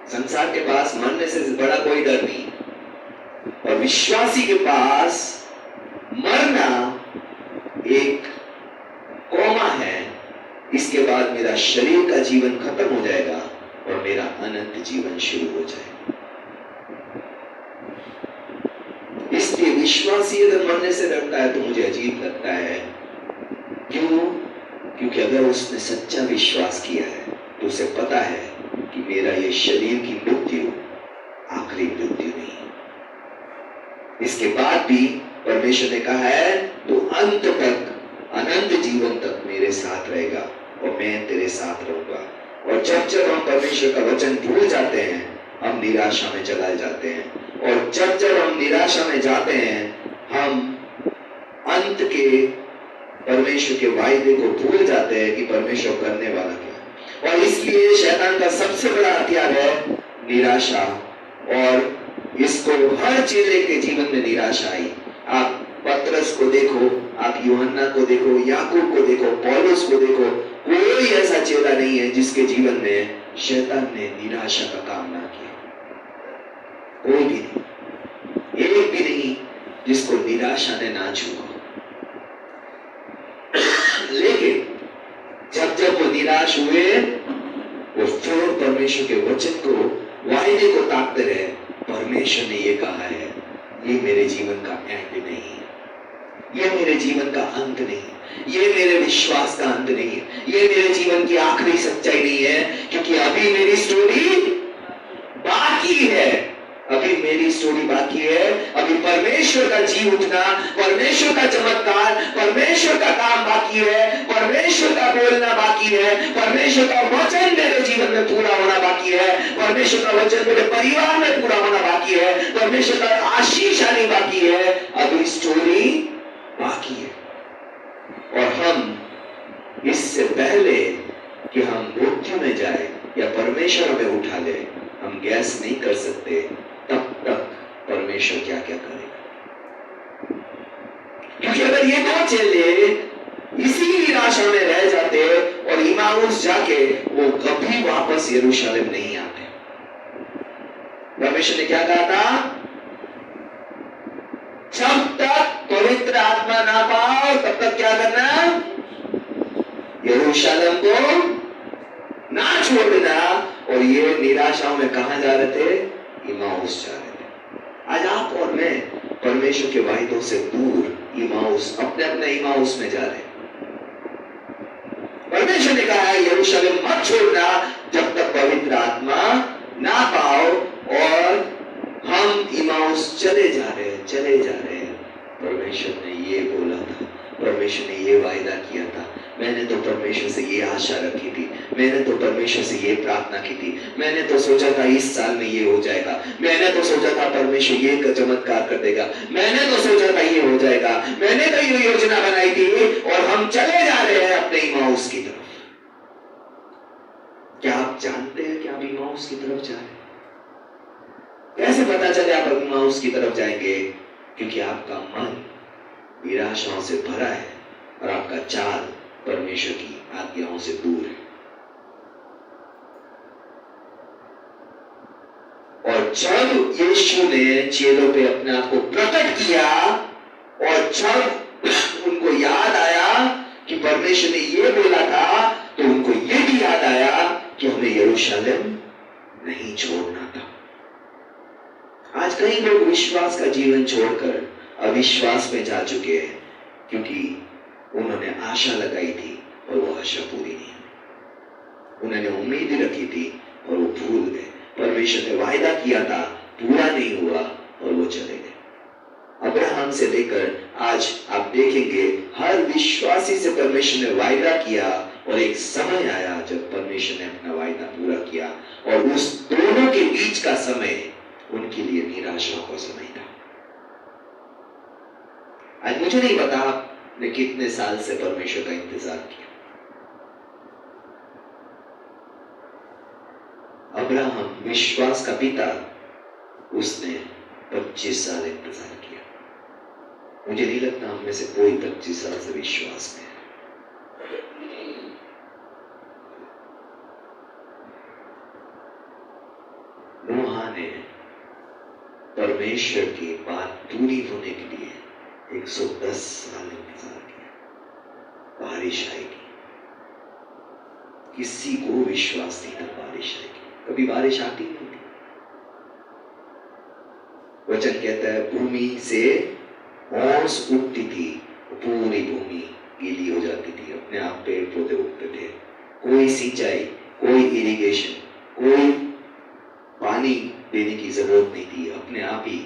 संसार के पास मरने से बड़ा कोई डर नहीं, और विश्वासी के पास मरना एक कोमा है। इसके बाद मेरा शरीर का जीवन खत्म हो जाएगा और मेरा अनंत जीवन शुरू हो जाएगा। इसलिए विश्वासी अगर मरने से डरता है तो मुझे अजीब लगता है। क्यों? क्योंकि अगर उसने सच्चा विश्वास किया है तो उसे पता है कि मेरा ये शरीर की मृत्यु आखिरी मृत्यु नहीं। इसके बाद भी परमेश्वर ने कहा है, तो अंत तक, अनंत जीवन तक मेरे साथ रहेगा और मैं तेरे साथ रहूंगा। और जब जब हम परमेश्वर का वचन भूल जाते हैं, हम निराशा में चला जाते हैं। और जब जब हम निराशा में जाते हैं, हम अंत के परमेश्वर के वायदे को भूल जाते हैं कि परमेश्वर करने वाला क्या। और इसलिए शैतान का सबसे बड़ा हथियार है निराशा। और इसको हर चेले के जीवन में निराशा आई। आप पतरस को देखो, आप यूहन्ना को देखो, याकूब को देखो, पौलुस को देखो, कोई ऐसा चेला नहीं है जिसके जीवन में शैतान ने निराशा का काम ना किया। कोई भी नहीं, एक भी नहीं जिसको निराशा ने ना छुआ। लेकिन जब जब वो निराश हुए, वो फिर परमेश्वर के वचन को, वायदे को ताकते रहे। परमेश्वर ने ये कहा है, ये मेरे जीवन का एंड नहीं है, ये मेरे जीवन का अंत नहीं है, ये मेरे विश्वास का अंत नहीं है, ये मेरे जीवन की आखिरी सच्चाई नहीं है, क्योंकि अभी मेरी स्टोरी बाकी है, अभी मेरी स्टोरी बाकी है। अभी परमेश्वर का जी उठना, परमेश्वर का चमत्कार, परमेश्वर का काम बाकी है, परमेश्वर का बोलना बाकी है, परमेश्वर का वचन मेरे जीवन में पूरा होना बाकी है, परमेश्वर का वचन मेरे परिवार में पूरा होना बाकी है, परमेश्वर का आशीष आनी बाकी है। अभी स्टोरी बाकी है। और हम इससे पहले कि हम मृत्यु में जाए या परमेश्वर हमें उठा ले, हम गैस नहीं कर सकते तब तक परमेश्वर क्या क्या करेगा। क्योंकि अगर ये दो चेले इसी निराशा में रह जाते और इमाउस जाके वो कभी वापस यरूशलेम नहीं आते। परमेश्वर ने क्या कहा था, जब तक पवित्र आत्मा ना पाओ तब तक क्या करना, यरूशलेम को ना छोड़ना। और ये निराशाओं में कहां जा रहे थे, इमाउस जा रहे थे। आज आप और मैं परमेश्वर के वायदों से दूर इमाउस, अपने अपने इमाउस में जा रहे हैं। परमेश्वर ने कहा है यरूशलेम मत छोड़ना जब तक पवित्र आत्मा ना पाओ। और हम इमाउस चले जा रहे हैं, चले जा रहे हैं। परमेश्वर ने ये बोला था, परमेश्वर ने ये वायदा किया था, मैंने तो परमेश्वर से ये आशा रखी थी, मैंने तो परमेश्वर से ये प्रार्थना की थी, मैंने तो सोचा था इस साल में ये हो जाएगा, मैंने तो सोचा था परमेश्वर ये चमत्कार कर देगा, मैंने तो सोचा था ये हो जाएगा, मैंने तो ये योजना बनाई थी। और हम चले जा रहे हैं अपने इमाउस की तरफ। क्या आप जानते हैं कि आप इमाउस की तरफ जा रहे हैं? कैसे पता चले आप इमाउस की तरफ जाएंगे? क्योंकि आपका मन निराशाओं से भरा है और आपका चाल परमेश्वर की आज्ञाओं से दूर है। और जब यीशु ने चेलों पे अपने आप को प्रकट किया और जब उनको याद आया कि परमेश्वर ने ये बोला था, तो उनको ये भी याद आया कि हमें यरूशलेम नहीं छोड़ना था। आज कई लोग विश्वास का जीवन छोड़कर अविश्वास में जा चुके हैं, क्योंकि उन्होंने आशा लगाई थी और वो आशा पूरी नहीं हुई। उन्होंने उम्मीद रखी थी और वो भूल गए। परमेश्वर ने वायदा किया था, पूरा नहीं हुआ और वो चले गए। अब्राहम से लेकर आज आप देखेंगे हर विश्वासी से परमेश्वर ने वायदा किया और एक समय आया जब परमेश्वर ने अपना वायदा पूरा किया। और उस दोनों के बीच का समय उनके लिए निराशा का समय था। आज मुझे नहीं पता आपने कितने साल से परमेश्वर का इंतजार किया। अब्राहम विश्वास का पिता, उसने 25 साल इंतजार किया। मुझे नहीं लगता हम में से कोई 25 साल से विश्वास में है। नोहा ने परमेश्वर की बात पूरी होने के लिए 110 साल इंतजार किया। बारिश आएगी, किसी को विश्वास नहीं था बारिश आएगी। कभी बारिश आती नहीं थी। वचन कहता है भूमि से ओस उठती थी, पूरी भूमि गीली हो जाती थी, अपने आप पेड़ पौधे उगते थे। कोई सिंचाई, कोई इरिगेशन, कोई पानी देने की जरूरत नहीं थी, अपने आप ही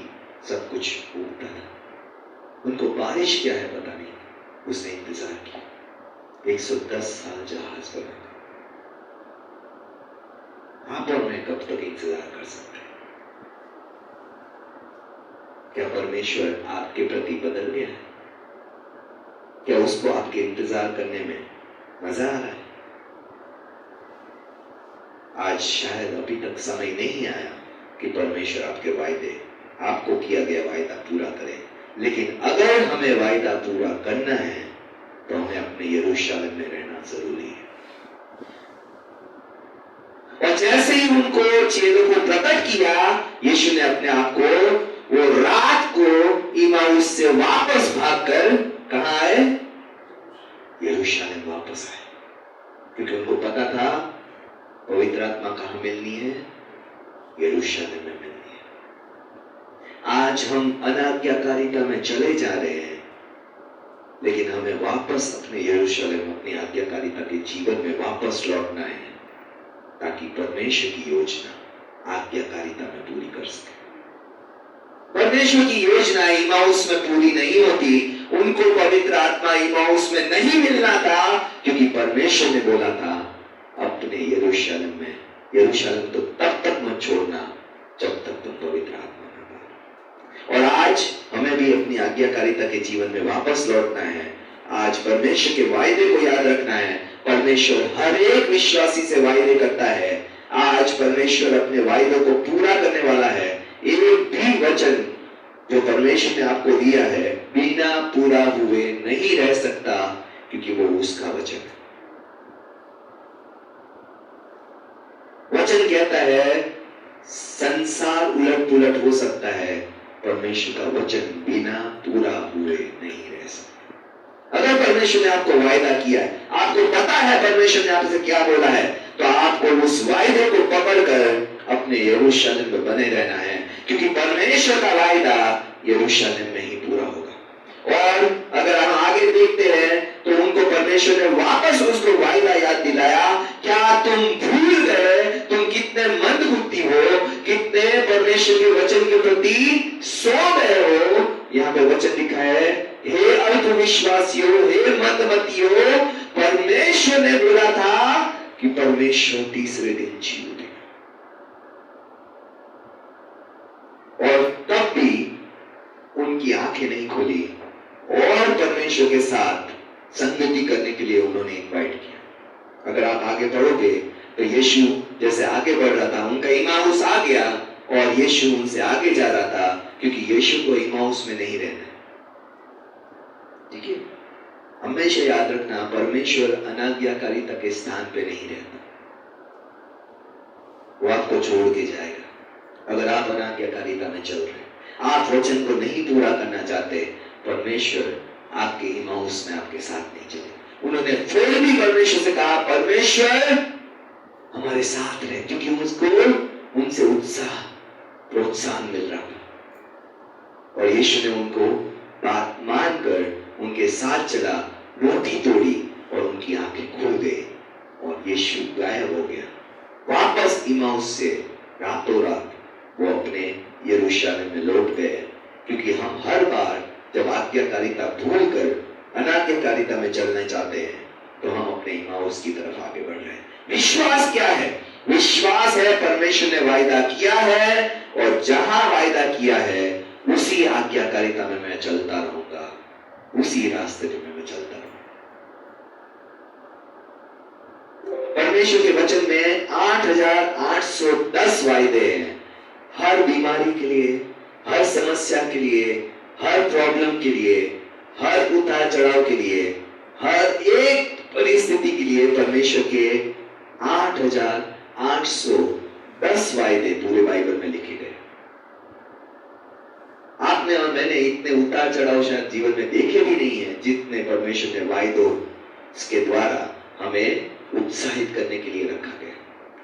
सब कुछ उगता था। उनको बारिश क्या है पता नहीं, उसने इंतजार किया। 110 साल जहाज पर। आप और मैं कब तक इंतजार कर सकते हैं? क्या परमेश्वर आपके प्रति बदल गया है? क्या उसको आपके इंतजार करने में मजा आ रहा है? आज शायद अभी तक समय नहीं आया कि परमेश्वर आपके वायदे, आपको किया गया वायदा पूरा करे। लेकिन अगर हमें वायदा पूरा करना है तो हमें अपने यरूशलेम में रहना जरूरी है। और जैसे ही उनको चेलों को प्रकट किया, यीशु ने अपने आप को वो रात को इमाउस से वापस भागकर कहाँ आए? यरूशलेम वापस आए, क्योंकि उनको पता था पवित्र आत्मा कहाँ मिलनी है? यरूशलेम में मिलनी है। आज हम अनाज्ञाकारिता में चले जा रहे हैं, लेकिन हमें वापस अपने यरूशलेम, अपनी आज्ञाकारिता के जीवन में वापस लौटना है, ताकि परमेश्वर की योजना आज्ञाकारिता में पूरी कर सके। परमेश्वर की योजना इमाउस में पूरी नहीं होती, उनको पवित्र आत्मा इमाउस में नहीं मिलना था, क्योंकि परमेश्वर ने बोला था अपने यरूशलेम में, यरूशलेम तो तब तक मत छोड़ना जब तक तुम पवित्र आत्मा न पाओ। और आज हमें भी अपनी आज्ञाकारिता के जीवन में वापस लौटना है। आज परमेश्वर के वायदे को याद रखना है। परमेश्वर हर एक विश्वासी से वायदे करता है। आज परमेश्वर अपने वायदों को पूरा करने वाला है। एक भी वचन जो परमेश्वर ने आपको दिया है बिना पूरा हुए नहीं रह सकता, क्योंकि वो उसका वचन है। वचन कहता है संसार उलट पुलट हो सकता है, परमेश्वर का वचन बिना पूरा हुए नहीं रह सकता। अगर परमेश्वर ने आपको वायदा किया है, आपको पता है परमेश्वर ने आपसे क्या बोला है, तो आपको उस वायदे को पकड़कर अपने यरूशलेम में बने रहना है, क्योंकि परमेश्वर का वायदा यरूशलेम में ही पूरा होगा। और अगर हम आगे देखते हैं तो उनको परमेश्वर ने वापस उसको वायदा याद दिलाया। क्या तुम भूल गए तुम कितने मंदबुद्धि हो, कितने परमेश्वर के वचन के प्रति सो गए हो? यहाँ पे वचन लिखा है, हे अल्पविश्वासियों, हे मंदमतियों, परमेश्वर ने बोला था कि परमेश्वर तीसरे दिन जी उठेगा, और तब भी उनकी आंखें नहीं खोली और परमेश्वर के साथ संगति करने के लिए उन्होंने इनवाइट किया। अगर आप आगे पढ़ोगे तो यीशु जैसे आगे बढ़ रहा था, उनका इमाउस आ गया और यीशु उनसे आगे जा रहा था, क्योंकि यीशु को इमाउस में नहीं रहना। ठीक है, हमेशा याद रखना, परमेश्वर अनाज्ञाकारिता के स्थान पे नहीं रहता, वो आपको छोड़ के जाएगा। अगर आप अनाज्ञाकारिता में चल रहे, आप वचन को नहीं पूरा करना चाहते, परमेश्वर आपके इमाउस में आपके साथ नहीं चले। उन्होंने फिर भी परमेश्वर से कहा, परमेश्वर हमारे साथ रहे, क्योंकि उसको उनसे उत्साह प्रोत्साहन मिल रहा था। और यीशु ने उनको बात मानकर उनके साथ चला, रोटी तोड़ी और उनकी आंखें खुल गई और यीशु गायब हो गया। वापस इमाउस से रातों रात वो अपने यरूशलेम में लौट गए, क्योंकि हम हर बार जब आज्ञाकारिता भूलकर अनाज्ञाकारिता में चलना चाहते हैं तो हम अपने इमाउस की तरफ आगे बढ़ रहे हैं। विश्वास क्या है? विश्वास है परमेश्वर ने वायदा किया है, और जहां वायदा किया है उसी आज्ञाकारिता में मैं चलता रहूंगा, उसी रास्ते में मैं चलता रहूंगा। परमेश्वर के वचन में 8,810 वायदे हैं, हर बीमारी के लिए, हर समस्या के लिए, हर प्रॉब्लम के लिए, हर उतार चढ़ाव के लिए, हर एक परिस्थिति के लिए परमेश्वर के 8,810 वायदे पूरे बाइबल में लिखे गए। आपने और मैंने इतने उतार चढ़ाव शायद जीवन में देखे भी नहीं है, जितने परमेश्वर ने वायदों के द्वारा हमें उत्साहित करने के लिए रखा गया।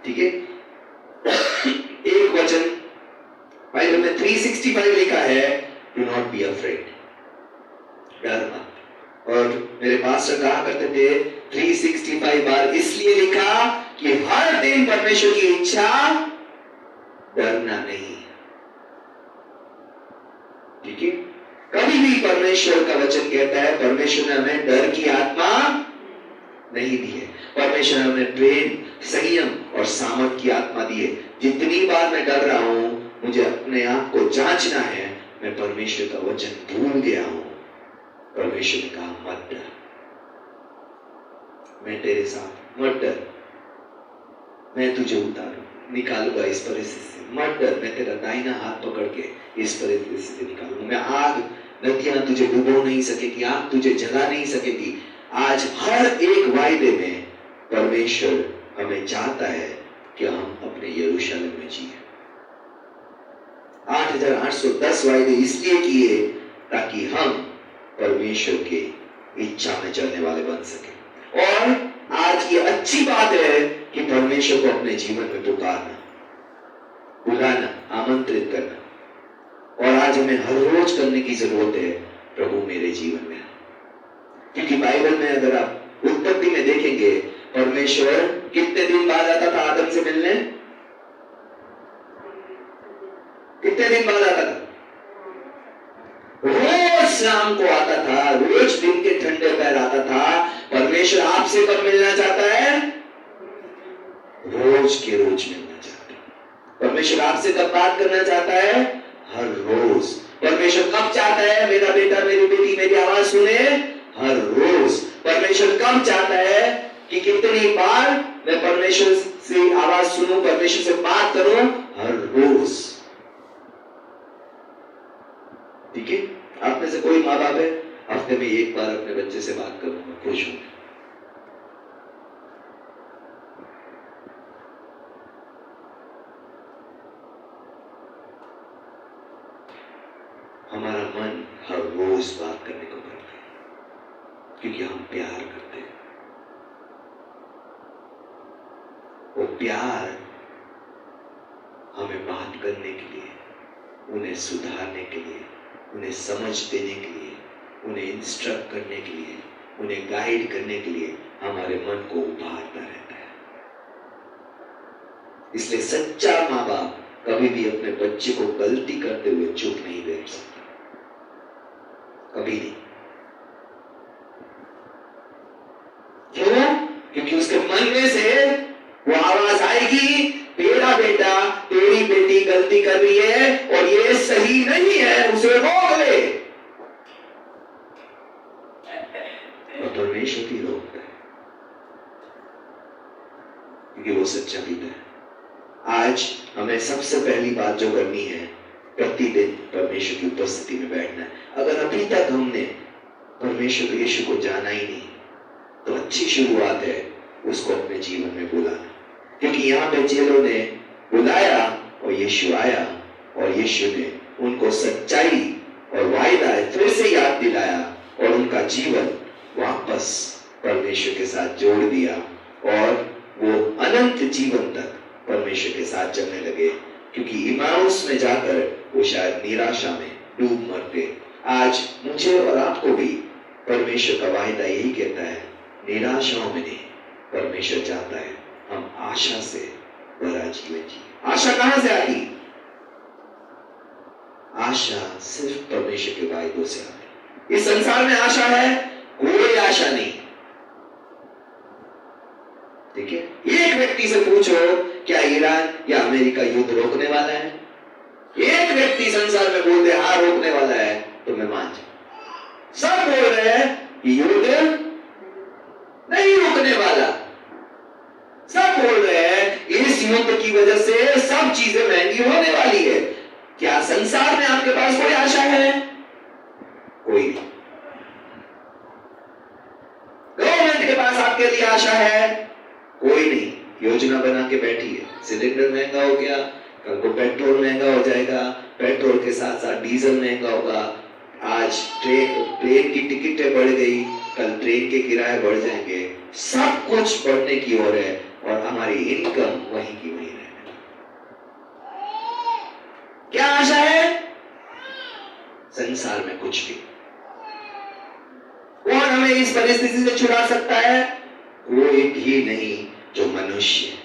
ठीक है, एक वचन बाइबल में 365 लिखा है, डू नॉट बी अफ्रेड, डर मत। और मेरे पास्टर कहा करते थे 365 बार इसलिए लिखा कि हर दिन परमेश्वर की इच्छा डरना नहीं। ठीक है, कभी भी परमेश्वर का वचन कहता है, परमेश्वर ने हमें डर की आत्मा नहीं दी है, परमेश्वर ने हमें प्रेम, संयम और सामर्थ की आत्मा दी है। जितनी बार मैं डर रहा हूं, मुझे अपने आप को जांचना है, मैं परमेश्वर का वचन भूल गया हूं। परमेश्वर ने कहा मत डर, मैं तेरे साथ, मत डर, मैं तुझे निकालूंगा इस परिस्थिति से, मत डर, मैं तेरा दाहिना हाथ पकड़ के इस परिस्थिति से निकालूंगा। मैं आग, नदियां तुझे डुबो नहीं सकेगी, आग तुझे जला नहीं सकेगी। आज हर एक वायदे में परमेश्वर हमें चाहता है कि हम अपने यरूशलेम में जिए। 8,810 वायदे इसलिए किए ताकि हम परमेश्वर के इच्छा में चलने वाले बन सके। और आज ये अच्छी बात है कि परमेश्वर को अपने जीवन में पुकारना, बुलाना, आमंत्रित करना। और आज हमें हर रोज करने की जरूरत है, प्रभु मेरे जीवन में। क्योंकि बाइबल में अगर आप उत्पत्ति में देखेंगे, परमेश्वर कितने दिन बाद आता था आदम से मिलने? कितने दिन बाद आता था? रोज शाम को आता था, रोज दिन के ठंडे पैर आता था। परमेश्वर आपसे कब मिलना चाहता है? रोज के रोज मिलना चाहता है। परमेश्वर आपसे कब बात करना चाहता है? हर रोज। परमेश्वर कब चाहता है मेरा बेटा मेरी बेटी मेरी आवाज सुने? हर रोज। परमेश्वर कब चाहता है कि कितनी बार मैं परमेश्वर से आवाज सुनूं, परमेश्वर से बात करूं? हर रोज। ठीक है? आप में से कोई माँ बाप है हफ्ते में एक बार अपने बच्चे से बात करूंगा, खुश हूं। हमारा मन हर रोज बात करने को करता है क्योंकि हम प्यार करते हैं। वो प्यार हमें बात करने के लिए, उन्हें सुधारने के लिए, उन्हें समझ देने के लिए, उन्हें इंस्ट्रक्ट करने के लिए, उन्हें गाइड करने के लिए हमारे मन को उभारता रहता है। इसलिए सच्चा माँ बाप कभी भी अपने बच्चे को गलती करते हुए चुप नहीं बैठ सकता, कभी नहीं। क्यों? क्योंकि उसके मन में से वो आवाज आएगी, तेरा बेटा तेरी बेटी गलती कर रही है और ये सही नहीं है, उसे रोक ले। और परमेश्वर भी रोकता है क्योंकि वो सच्चा पिता है। आज हमें सबसे पहली बात जो करनी है, प्रतिदिन परमेश्वर की उपस्थिति में बैठना है। अगर अभी तक हमने परमेश्वर यीशु को जाना ही नहीं, तो अच्छी शुरुआत है उसको अपने जीवन में बुलाना। क्योंकि यहाँ पे चेलों ने बुलाया और यीशु आया और यीशु ने उनको सच्चाई और वायदा फिर से याद दिलाया और उनका जीवन वापस परमेश्वर के साथ जोड़ दिया और वो अनंत जीवन तक परमेश्वर के साथ चलने लगे। क्योंकि इमाउस में जाकर वो शायद निराशा में डूब मरते। आज मुझे और आपको भी परमेश्वर का वायदा यही कहता है, निराशाओं में नहीं, परमेश्वर चाहता है हम आशा से भरा जीवन जिए। आशा कहां से आती? आशा सिर्फ परमेश्वर के वायदों से आती। इस संसार में आशा है? कोई आशा नहीं। ठीक है? एक व्यक्ति से पूछो क्या ईरान या अमेरिका युद्ध रोकने वाला है? एक व्यक्ति संसार में बोल दे हाँ रोकने वाला है तो मैं मान जाऊं। सब बोल रहे हैं कि युद्ध नहीं रोकने वाला। सब बोल रहे हैं इस युद्ध की वजह से सब चीजें महंगी होने वाली है। क्या संसार में आपके पास कोई आशा है? कोई नहीं। गवर्नमेंट के पास आपके लिए आशा है? कोई नहीं। योजना बना के बैठी है, सिलेंडर महंगा हो गया, कल को पेट्रोल महंगा हो जाएगा, पेट्रोल के साथ साथ डीजल महंगा होगा, आज ट्रेन की टिकटें बढ़ गई, कल ट्रेन के किराए बढ़ जाएंगे। सब कुछ बढ़ने की ओर है और हमारी इनकम वहीं की वहीं रहने। क्या आशा है? संसार में कुछ भी। कौन हमें इस परिस्थिति से छुड़ा सकता है? कोई भी नहीं जो मनुष्य।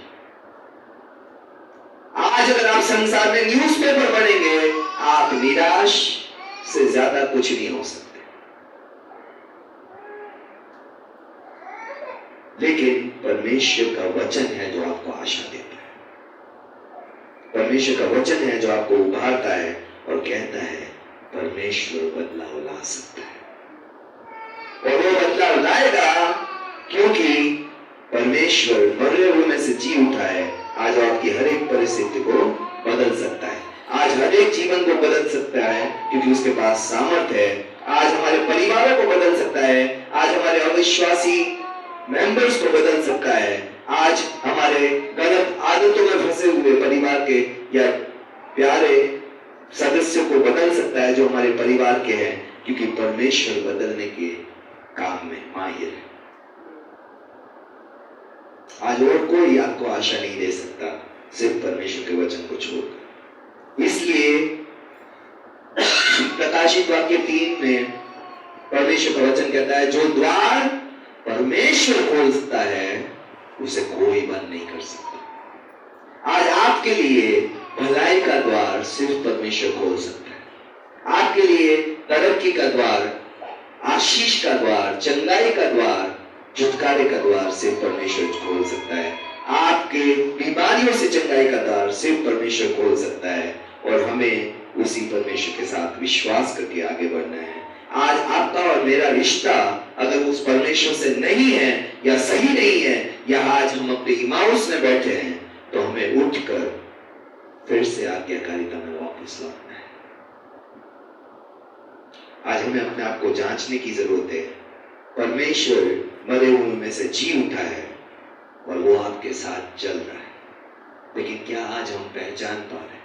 आज अगर आप संसार में न्यूज़पेपर पढ़ेंगे, आप निराश से ज्यादा कुछ नहीं हो सकते। लेकिन परमेश्वर का वचन है जो आपको आशा देता है। परमेश्वर का वचन है जो आपको उभारता है और कहता है परमेश्वर बदलाव ला सकता है और वो बदलाव लाएगा क्योंकि परमेश्वर मरे हुए में से जी उठा है। आज आपकी हर एक परिस्थिति को बदल सकता है, आज हर एक जीवन को बदल सकता है क्योंकि उसके पास सामर्थ्य है। आज हमारे परिवारों को बदल सकता है, आज हमारे अविश्वासी मेंबर्स को बदल सकता है, आज हमारे गलत आदतों में फंसे हुए परिवार के या प्यारे सदस्यों को बदल सकता है जो हमारे परिवार के हैं, क्योंकि परमेश्वर बदलने के काम में माहिर है। आज और कोई आपको आशा नहीं दे सकता, सिर्फ परमेश्वर के वचन को छोड़कर। इसलिए प्रकाशित वाक्य 3 में परमेश्वर का वचन कहता है, जो द्वार परमेश्वर खोलता है उसे कोई बंद नहीं कर सकता। आज आपके लिए भलाई का द्वार सिर्फ परमेश्वर खोल सकता है। आपके लिए तरक्की का द्वार, आशीष का द्वार, चंगाई का द्वार, छुटकारे का द्वार सिर्फ परमेश्वर खोल सकता है। आपके बीमारियों से चंगाई का द्वार सिर्फ परमेश्वर खोल सकता है, और हमें उसी परमेश्वर के साथ विश्वास करके आगे बढ़ना है। आज आपका और मेरा रिश्ता अगर उस परमेश्वर से नहीं है या सही नहीं है, या आज हम अपने इमाउस में बैठे हैं, तो हमें उठकर फिर से आज्ञाकारिता में वापस लौटना है। आज हमें अपने आप को जांचने की जरूरत है। परमेश्वर मरे हुए में से जी उठा है और वो आपके साथ चल रहा है, लेकिन क्या आज हम पहचान पा रहे हैं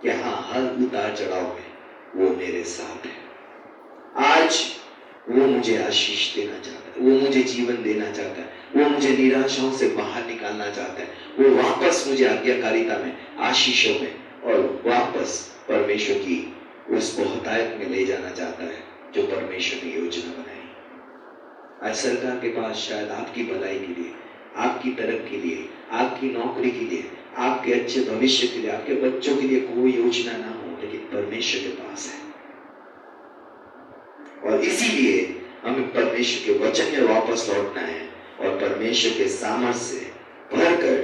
कि हाँ, हर उतार चढ़ाव में वो मेरे साथ है। आज वो मुझे आशीष देना चाहता है, वो मुझे जीवन देना चाहता है, वो मुझे निराशाओं से बाहर निकालना चाहता है, वो वापस मुझे आज्ञाकारिता में, आशीषों में और वापस परमेश्वर की उस बहुतायत में ले जाना चाहता है जो परमेश्वर ने योजना बनाई। आज सरकार के पास शायद आपकी भलाई के लिए, आपकी तरक्की के लिए, आपकी नौकरी के लिए, आपके अच्छे भविष्य के लिए, आपके बच्चों के लिए कोई योजना ना हो, लेकिन परमेश्वर के पास है। और इसीलिए हमें परमेश्वर के वचन में वापस लौटना है और परमेश्वर के सामर्थ्य से भरकर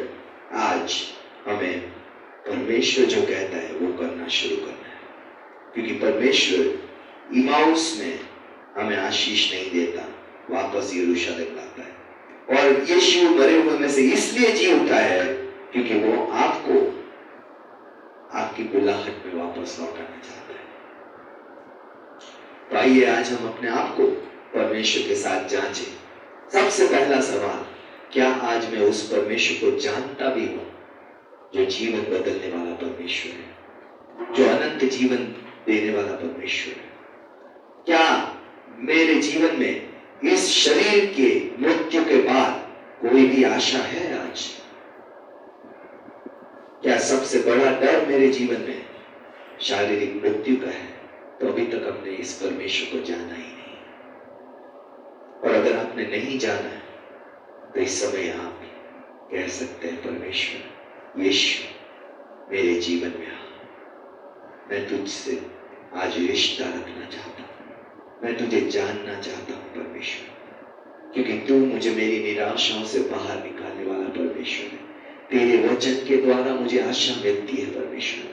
आज हमें परमेश्वर जो कहता है वो करना शुरू करना है। क्योंकि परमेश्वर इमाउस में हमें आशीष नहीं देता, वापस यरूशलेम लाता है। और यीशु मरे हुए में से इसलिए जी उठा है क्योंकि वो आपको आपकी बुलाहट में वापस लौटाना चाहता है। तो आइए आज हम अपने आप को परमेश्वर के साथ जांचें। सबसे पहला सवाल, क्या आज मैं उस परमेश्वर को जानता भी हूं जो जीवन बदलने वाला परमेश्वर है, जो अनंत जीवन देने वाला परमेश्वर है? क्या मेरे जीवन में इस शरीर के मृत्यु के बाद कोई भी आशा है आज? क्या सबसे बड़ा डर मेरे जीवन में शारीरिक मृत्यु का है? तो अभी तक हमने इस परमेश्वर को जाना ही नहीं। और अगर आपने नहीं जाना है तो इस समय आप कह सकते हैं, परमेश्वर यीशु मेरे जीवन में आ, मैं तुझसे आज रिश्ता रखना चाहता हूं, मैं तुझे जानना चाहता हूं परमेश्वर, क्योंकि तू मुझे मेरी निराशाओं से बाहर निकालने वाला परमेश्वर है। तेरे वचन के द्वारा मुझे आशा मिलती है परमेश्वर,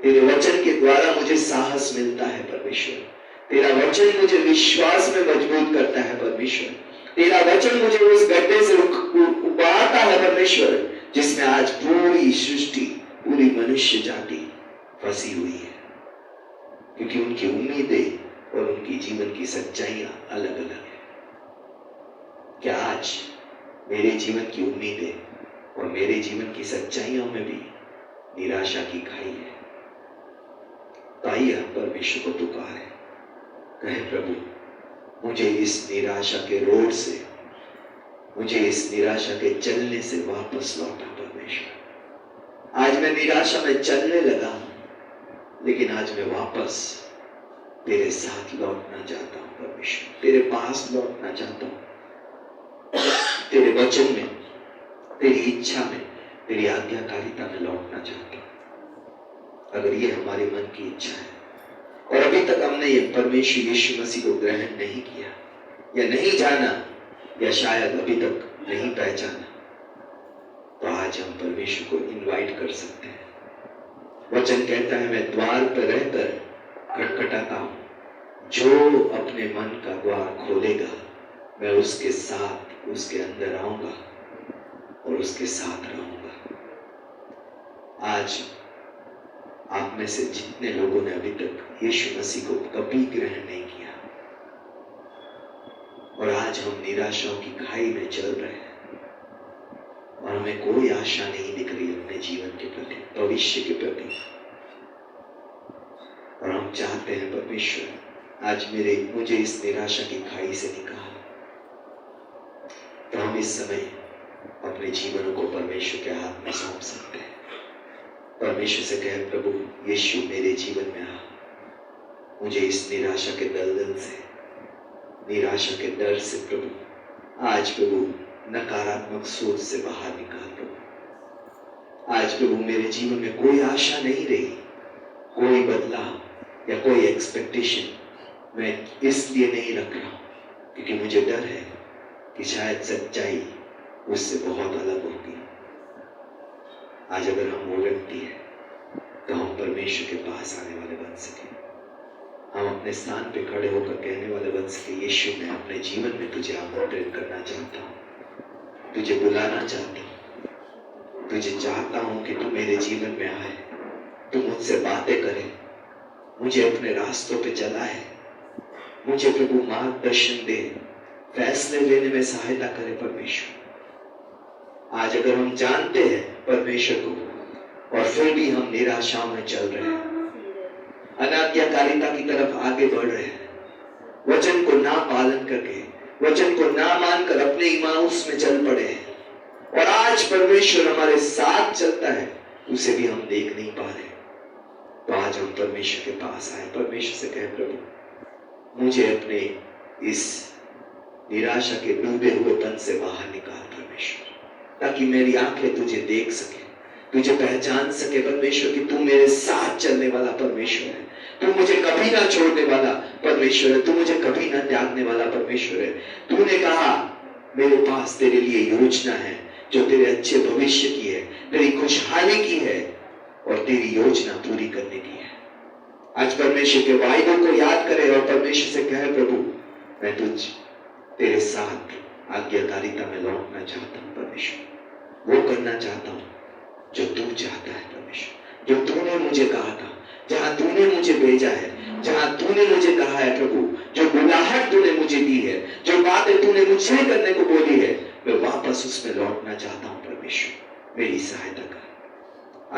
तेरे वचन के द्वारा मुझे साहस मिलता है परमेश्वर, तेरा वचन मुझे विश्वास में मजबूत करता है परमेश्वर, तेरा वचन मुझे उस गड्ढे से उबारता है परमेश्वर जिसमें आज पूरी सृष्टि, पूरी मनुष्य जाति फंसी हुई है, क्योंकि उनकी उम्मीदें और उनकी जीवन की सच्चाइयां अलग अलग है। क्या आज मेरे जीवन की उम्मीदें और मेरे जीवन की सच्चाइयों में भी निराशा की खाई है? तो आइए हम परमेश्वर को पुकारें, कहे प्रभु मुझे इस निराशा के रोड से, मुझे इस निराशा के चलने से वापस लौटा परमेश्वर। आज मैं निराशा में चलने लगा हूं, लेकिन आज मैं वापस तेरे साथ लौटना चाहता हूं परमेश्वर, तेरे पास लौटना चाहता हूं, तेरे वचन में, तेरी इच्छा में, तेरी आज्ञाकारिता में लौटना चाहता हूं। अगर ये हमारे मन की इच्छा है और अभी तक हमने ये परमेश्वर यीशु मसीह को ग्रहण नहीं किया या नहीं जाना या शायद अभी तक नहीं पहचाना, तो आज हम परमेश्वर को इनवाइट कर सकते हैं। वचन कहता है, मैं द्वार पर रहकर खटखटाता हूं, जो अपने मन का द्वार खोलेगा मैं उसके साथ, उसके अंदर आऊंगा और उसके साथ रहूंगा। आज आप में से जितने लोगों ने अभी तक यीशु मसीह को कभी ग्रहण नहीं किया और आज हम निराशाओं की खाई में चल रहे हैं और हमें कोई आशा नहीं दिख रही अपने जीवन के प्रति, भविष्य के प्रति, हम चाहते हैं परमेश्वर आज मुझे इस निराशा की खाई से निकाल। तो हम इस समय अपने जीवनों को परमेश्वर के हाथ में सौंप सकते हैं। परमेश्वर से कहें, प्रभु यीशु मेरे जीवन में आ, मुझे इस निराशा के दलदल से, निराशा के डर से प्रभु आज प्रभु नकारात्मक सोच से बाहर निकाल प्रभु। आज प्रभु मेरे जीवन में कोई आशा नहीं रही, कोई बदलाव या कोई एक्सपेक्टेशन मैं इसलिए नहीं रख रहा क्योंकि मुझे डर है कि शायद सच्चाई उससे बहुत अलग होगी। आज अगर हम वो व्यक्ति हैं तो हम परमेश्वर के पास आने वाले बन सके, हम अपने स्थान पे खड़े होकर कहने वाले बन सके, यीशु मैं अपने जीवन में तुझे आमंत्रित करना चाहता हूँ, तुझे बुलाना चाहता हूँ, तुझे चाहता हूँ कि तू मेरे जीवन में आए, तू मुझसे बातें करे, मुझे अपने रास्तों पे चलाए, मुझे प्रभु मार्गदर्शन दे, फैसले लेने में सहायता करे परमेश्वर। आज अगर हम जानते हैं परमेश्वर को और फिर भी हम निराशा में चल रहे हैं, अनाज्ञाकारिता की तरफ आगे बढ़ रहे हैं, वचन को ना पालन करके, वचन को ना मानकर अपने इमाउस में चल पड़े हैं, और आज परमेश्वर हमारे साथ चलता है उसे भी हम देख नहीं पा रहे, तो आज हम परमेश्वर के पास आए, परमेश्वर से कहें, प्रभु मुझे अपने इस निराशा के डूबे हुए पन से बाहर निकाल परमेश्वर, ताकि मेरी आंखें तुझे देख सके, तुझे पहचान सके परमेश्वर कि तू मेरे साथ चलने वाला परमेश्वर है, तू मुझे कभी ना छोड़ने वाला परमेश्वर है, तू मुझे कभी ना त्यागने वाला परमेश्वर है। तूने कहा मेरे पास तेरे लिए योजना है जो तेरे अच्छे भविष्य की है, तेरी खुशहाली की है और तेरी योजना पूरी करने की है। आज परमेश्वर के वायदों को याद करे और परमेश्वर से कहे, प्रभु मैं तेरे साथ आज्ञाकारिता में लौटना चाहता हूँ परमेश्वर, वो करना चाहता हूँ जो तू चाहता है परमेश्वर, जो तूने मुझे कहा था, जहां तूने मुझे भेजा है, जहां तूने मुझे कहा है प्रभु, जो बुलाहट तूने मुझे दी है, जो बातें तूने मुझसे करने को बोली है, मैं वापस उसमें लौटना चाहता हूँ परमेश्वर, मेरी सहायता कर।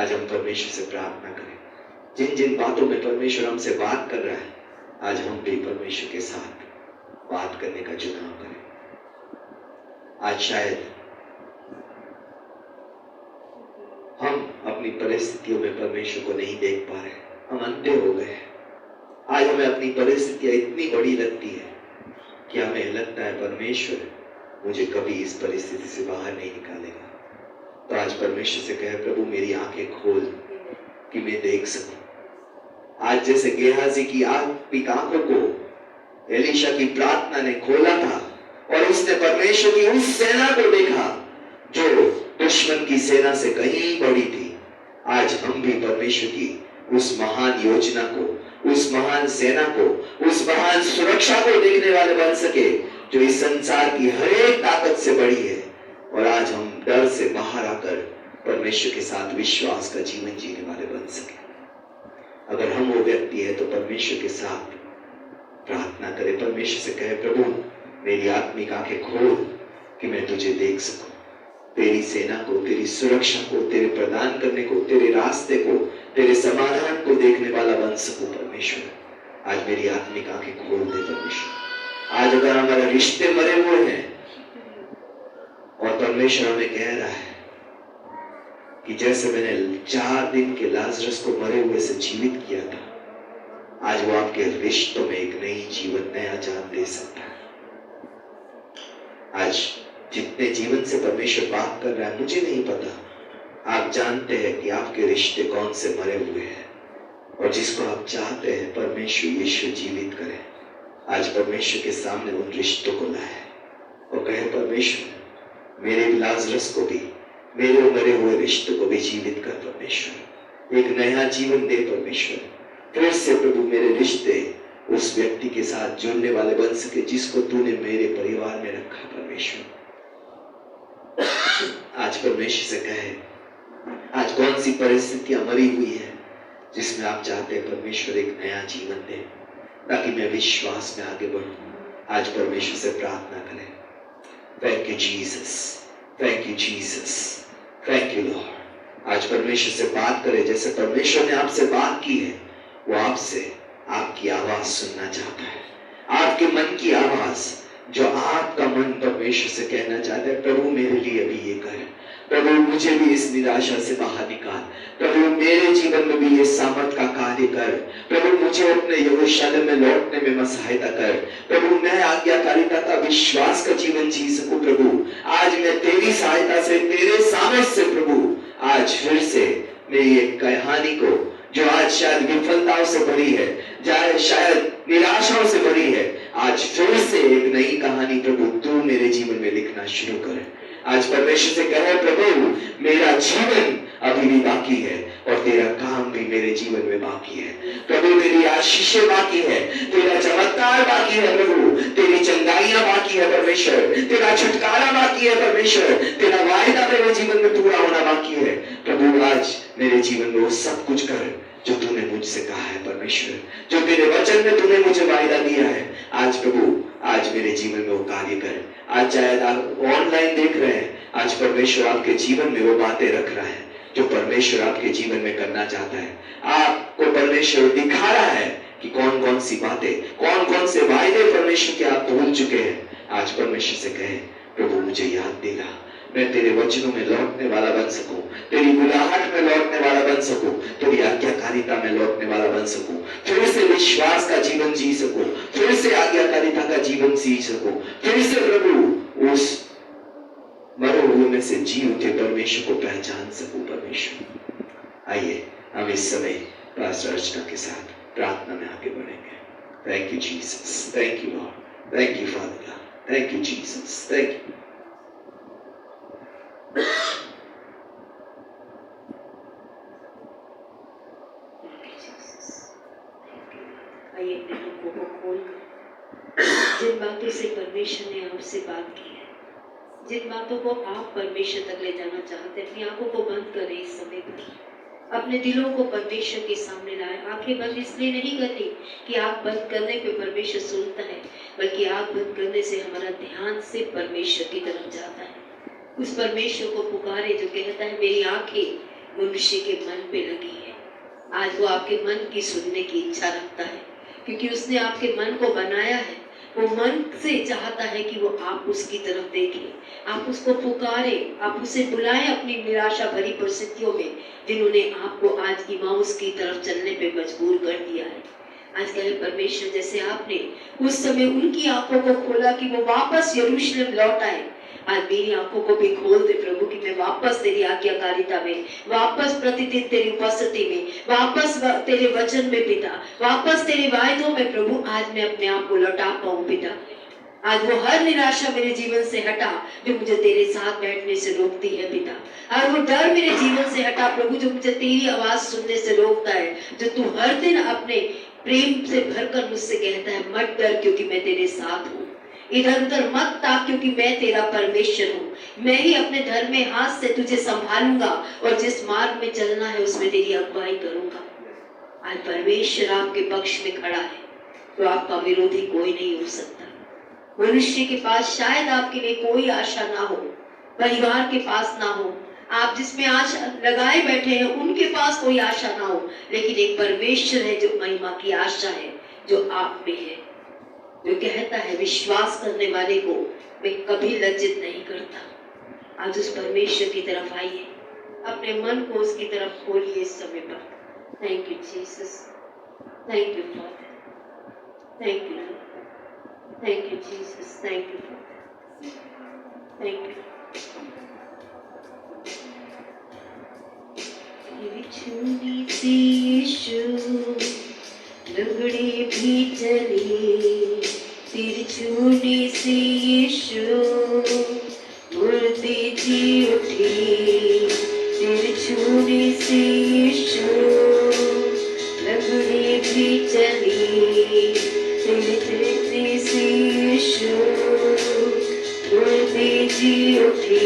आज हम परमेश्वर से प्रार्थना करें, जिन जिन बातों में परमेश्वर हमसे बात कर रहा है, आज हम भी परमेश्वर के साथ बात करने का चुनाव करें। आज शायद हम अपनी परिस्थितियों में परमेश्वर को नहीं देख पा रहे, हम अंधे हो गए। आज हमें अपनी परिस्थितियां इतनी बड़ी लगती है कि हमें लगता है परमेश्वर मुझे कभी इस परिस्थिति से बाहर नहीं निकालेगा। तो आज परमेश्वर से कहे, प्रभु मेरी आंखें खोल कि मैं देख सकूं। आज जैसे गेहाजी की आंखों को एलीशा की प्रार्थना ने खोला था और उसने परमेश्वर की उस सेना को देखा जो दुश्मन की सेना से कहीं बड़ी थी, आज हम भी परमेश्वर की उस महान योजना को, उस महान सेना को, उस महान सुरक्षा को देखने वाले बन सके जो इस संसार की हर एक ताकत से बड़ी है, और आज हम डर से बाहर आकर परमेश्वर के साथ विश्वास का जीवन जीने वाले बन सके। अगर हम वो व्यक्ति है तो परमेश्वर के साथ प्रार्थना करें, परमेश्वर से कहे, प्रभु मेरी आत्मिक आंखें खोल कि मैं तुझे देख सकूं, तेरी सेना को, तेरी सुरक्षा को, तेरे प्रदान करने को, तेरे रास्ते को, तेरे समाधान को देखने वाला बन सकूं परमेश्वर। आज मेरी आत्मिक आंखें खोल दे परमेश्वर। आज अगर हमारे रिश्ते मरे हुए हैं और परमेश्वर हमें कह रहा है कि जैसे मैंने 4 दिन के लाजरस को मरे हुए से जीवित किया था, आज वो आपके रिश्तों में एक नई जीवन, नया जान दे सकता है। आज जितने जीवन से परमेश्वर बात कर रहा है, मुझे नहीं पता, आप जानते हैं कि आपके रिश्ते कौन से मरे हुए हैं, और जिसको आप चाहते हैं परमेश्वर यीशु जीवित करे। आज परमेश्वर के सामने उन रिश्तों को लाए और कहे, परमेश्वर मेरे लाजरस को भी, मेरे मरे हुए रिश्तों को भी जीवित कर परमेश्वर, एक नया जीवन दे परमेश्वर। फिर से प्रभु मेरे रिश्ते उस व्यक्ति के साथ जुड़ने वाले बन सके जिसको तूने मेरे परिवार में रखा परमेश्वर। आज परमेश्वर से कहे, आज कौन सी परिस्थितियां मरी हुई है जिसमें आप चाहते हैं परमेश्वर एक नया जीवन दे, ताकि मैं विश्वास में आगे बढ़ूं। आज परमेश्वर से प्रार्थना करें, thank you Jesus, thank you Jesus, thank you Lord. आज परमेश्वर से बात करें, जैसे परमेश्वर ने आपसे बात की है वो आपसे आपकी आवाज सुनना चाहता है, आपके मन की आवाज जो आपका मन परमेश्वर से कहना चाहता है, प्रभु मेरे लिए अभी ये कर, प्रभु मुझे भी इस निराशा से बाहर निकाल, प्रभु मेरे जीवन में भी ये सामर्थ का कार्य कर, प्रभु मुझे अपने यरूशलेम में लौटने में मत सहायता कर, प्रभु मैं आज्ञाकारिता का विश्वास का जीवन जी सकूं, प्रभु आज मैं तेरी सहायता से, तेरे सामर्थ्य से प्रभु आज फिर से मेरी एक कहानी को जो आज शायद विफलताओं से भरी है, शायद निराशाओं से भरी है, आज फिर से एक नई कहानी प्रभु तू मेरे जीवन में लिखना शुरू कर। आज परमेश्वर से कहे, प्रभु मेरा जीवन अभी भी बाकी है और तेरा काम भी मेरे जीवन में बाकी है, प्रभु मेरी आशीषें बाकी है, तेरा चमत्कार बाकी है, प्रभु तेरी चंगाइयां बाकी है परमेश्वर, तेरा छुटकारा बाकी है परमेश्वर, तेरा वायदा मेरे जीवन में पूरा होना बाकी है। प्रभु आज मेरे जीवन में वो सब कुछ कर जो तूने मुझसे कहा है परमेश्वर, जो तेरे वचन में तूने मुझे वायदा दिया है। आज प्रभु आज मेरे जीवन में वो कार्य कर। आज चाहे आप ऑनलाइन देख रहे हैं, आज परमेश्वर आपके जीवन में वो बातें रख रहा है जो परमेश्वर आपके जीवन में करना चाहता है। आपको परमेश्वर दिखा रहा है कि कौन कौन सी बातें, कौन कौन से वायदे परमेश्वर के आप भूल चुके हैं। आज परमेश्वर से कहें, प्रभु मुझे याद दिला, मैं तेरे वचनों में लौटने वाला बन सकूं, तेरी बुलाहट में लौटने वाला बन सकूं, तेरी आज्ञाकारिता में लौटने वाला बन सकूं, फिर से विश्वास का जीवन जी सकूं, फिर से आज्ञाकारिता का जीवन जी सकूं, फिर से प्रभु उस मरे हुए में से जी उठे परमेश्वर को पहचान सकूं। परमेश्वर आइए हम इस समय पास्टर अर्चना के साथ प्रार्थना में आगे बढ़ेंगे। Thank you Jesus, thank you Lord, thank you father God, thank you Jesus, thank you. आइए अपने लोगों को खोलकर जिन बातों से परमेश्वर ने आपसे बात की है, जिन बातों को आप परमेश्वर तक ले जाना चाहते हैं, अपनी आंखों को बंद करें इस समय पर, अपने दिलों को परमेश्वर के सामने लाएं। आंखें बंद इसलिए नहीं करनी कि आंख बंद करने पे परमेश्वर सुनता है, बल्कि आंख बंद करने से हमारा ध्यान से परमेश्वर की तरफ जाता है। उस परमेश्वर को पुकारे जो कहता है मेरी आंखें मनुष्य के मन पे लगी है। आज वो आपके मन की सुनने की इच्छा रखता है, क्योंकि उसने आपके मन को बनाया है। वो मन से चाहता है कि वो आप उसकी तरफ देखें, आप उसको पुकारे, आप उसे बुलाएं अपनी निराशा भरी परिस्थितियों में जिन्होंने आपको आज इमाउस की तरफ चलने पे मजबूर कर दिया है। आज कहे परमेश्वर, जैसे आपने उस समय उनकी आंखों को खोला कि वो वापस यरूशलेम लौट आए, आज मेरी आंखों को भी खोल दे प्रभु कि मैं वापस तेरी आज्ञाकारिता में, वापस प्रतिदिन तेरी उपस्थिति में, वापस तेरे वचन में पिता, वापस तेरे वायदों में प्रभु आज मैं अपने आप को लौटा पाऊं पिता। आज वो हर निराशा मेरे जीवन से हटा जो मुझे तेरे साथ बैठने से रोकती है पिता, और वो डर मेरे जीवन से हटा प्रभु जो मुझे तेरी आवाज सुनने से रोकता है, जो तू हर दिन अपने प्रेम से भरकर मुझसे कहता है मत डर क्योंकि मैं तेरे साथ हूँ, इधर उधर मत ताक क्योंकि मैं तेरा परमेश्वर हूँ, मैं ही अपने धर्म में हाथ से तुझे संभालूंगा और जिस मार्ग में चलना है उसमें तेरी अगुवाई करूंगा। आज परमेश्वर आपके पक्ष में खड़ा है तो आपका विरोधी कोई नहीं हो सकता। मनुष्य के पास शायद आपके लिए कोई आशा ना हो, परिवार के पास ना हो, आप जिसमें आशा लगाए बैठे हैं उनके पास कोई आशा ना हो, लेकिन एक परमेश्वर है जो महिमा की आशा है जो आप में है, जो कहता है विश्वास करने वाले को मैं कभी लज्जित नहीं करता। आज उस परमेश्वर की तरफ आइए, अपने मन को उसकी तरफ खोलिए इस समय पर। Thank you Jesus, thank you father, thank you, thank you Jesus, thank you father, thank you. छूनी सी यीशु लुगड़ी भी चली, तिरछूनी सी यीशु मुर्दी जी उठी, तिरछूनी सी यीशु लुगड़ी भी चली, तिरछूनी सी यीशु मुर्दी जी उठी।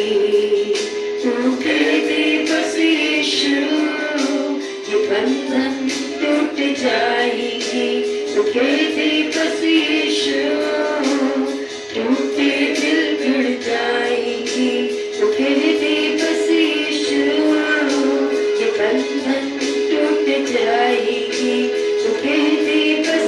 तू कहते बस यीशु ये बंधन टूट जाएगी, तो कहते बस यीशु टूटे दिल जुड़ जाएगी, तो कहते बस यीशु ये बंधन टूट जाएगी, तो कहते बस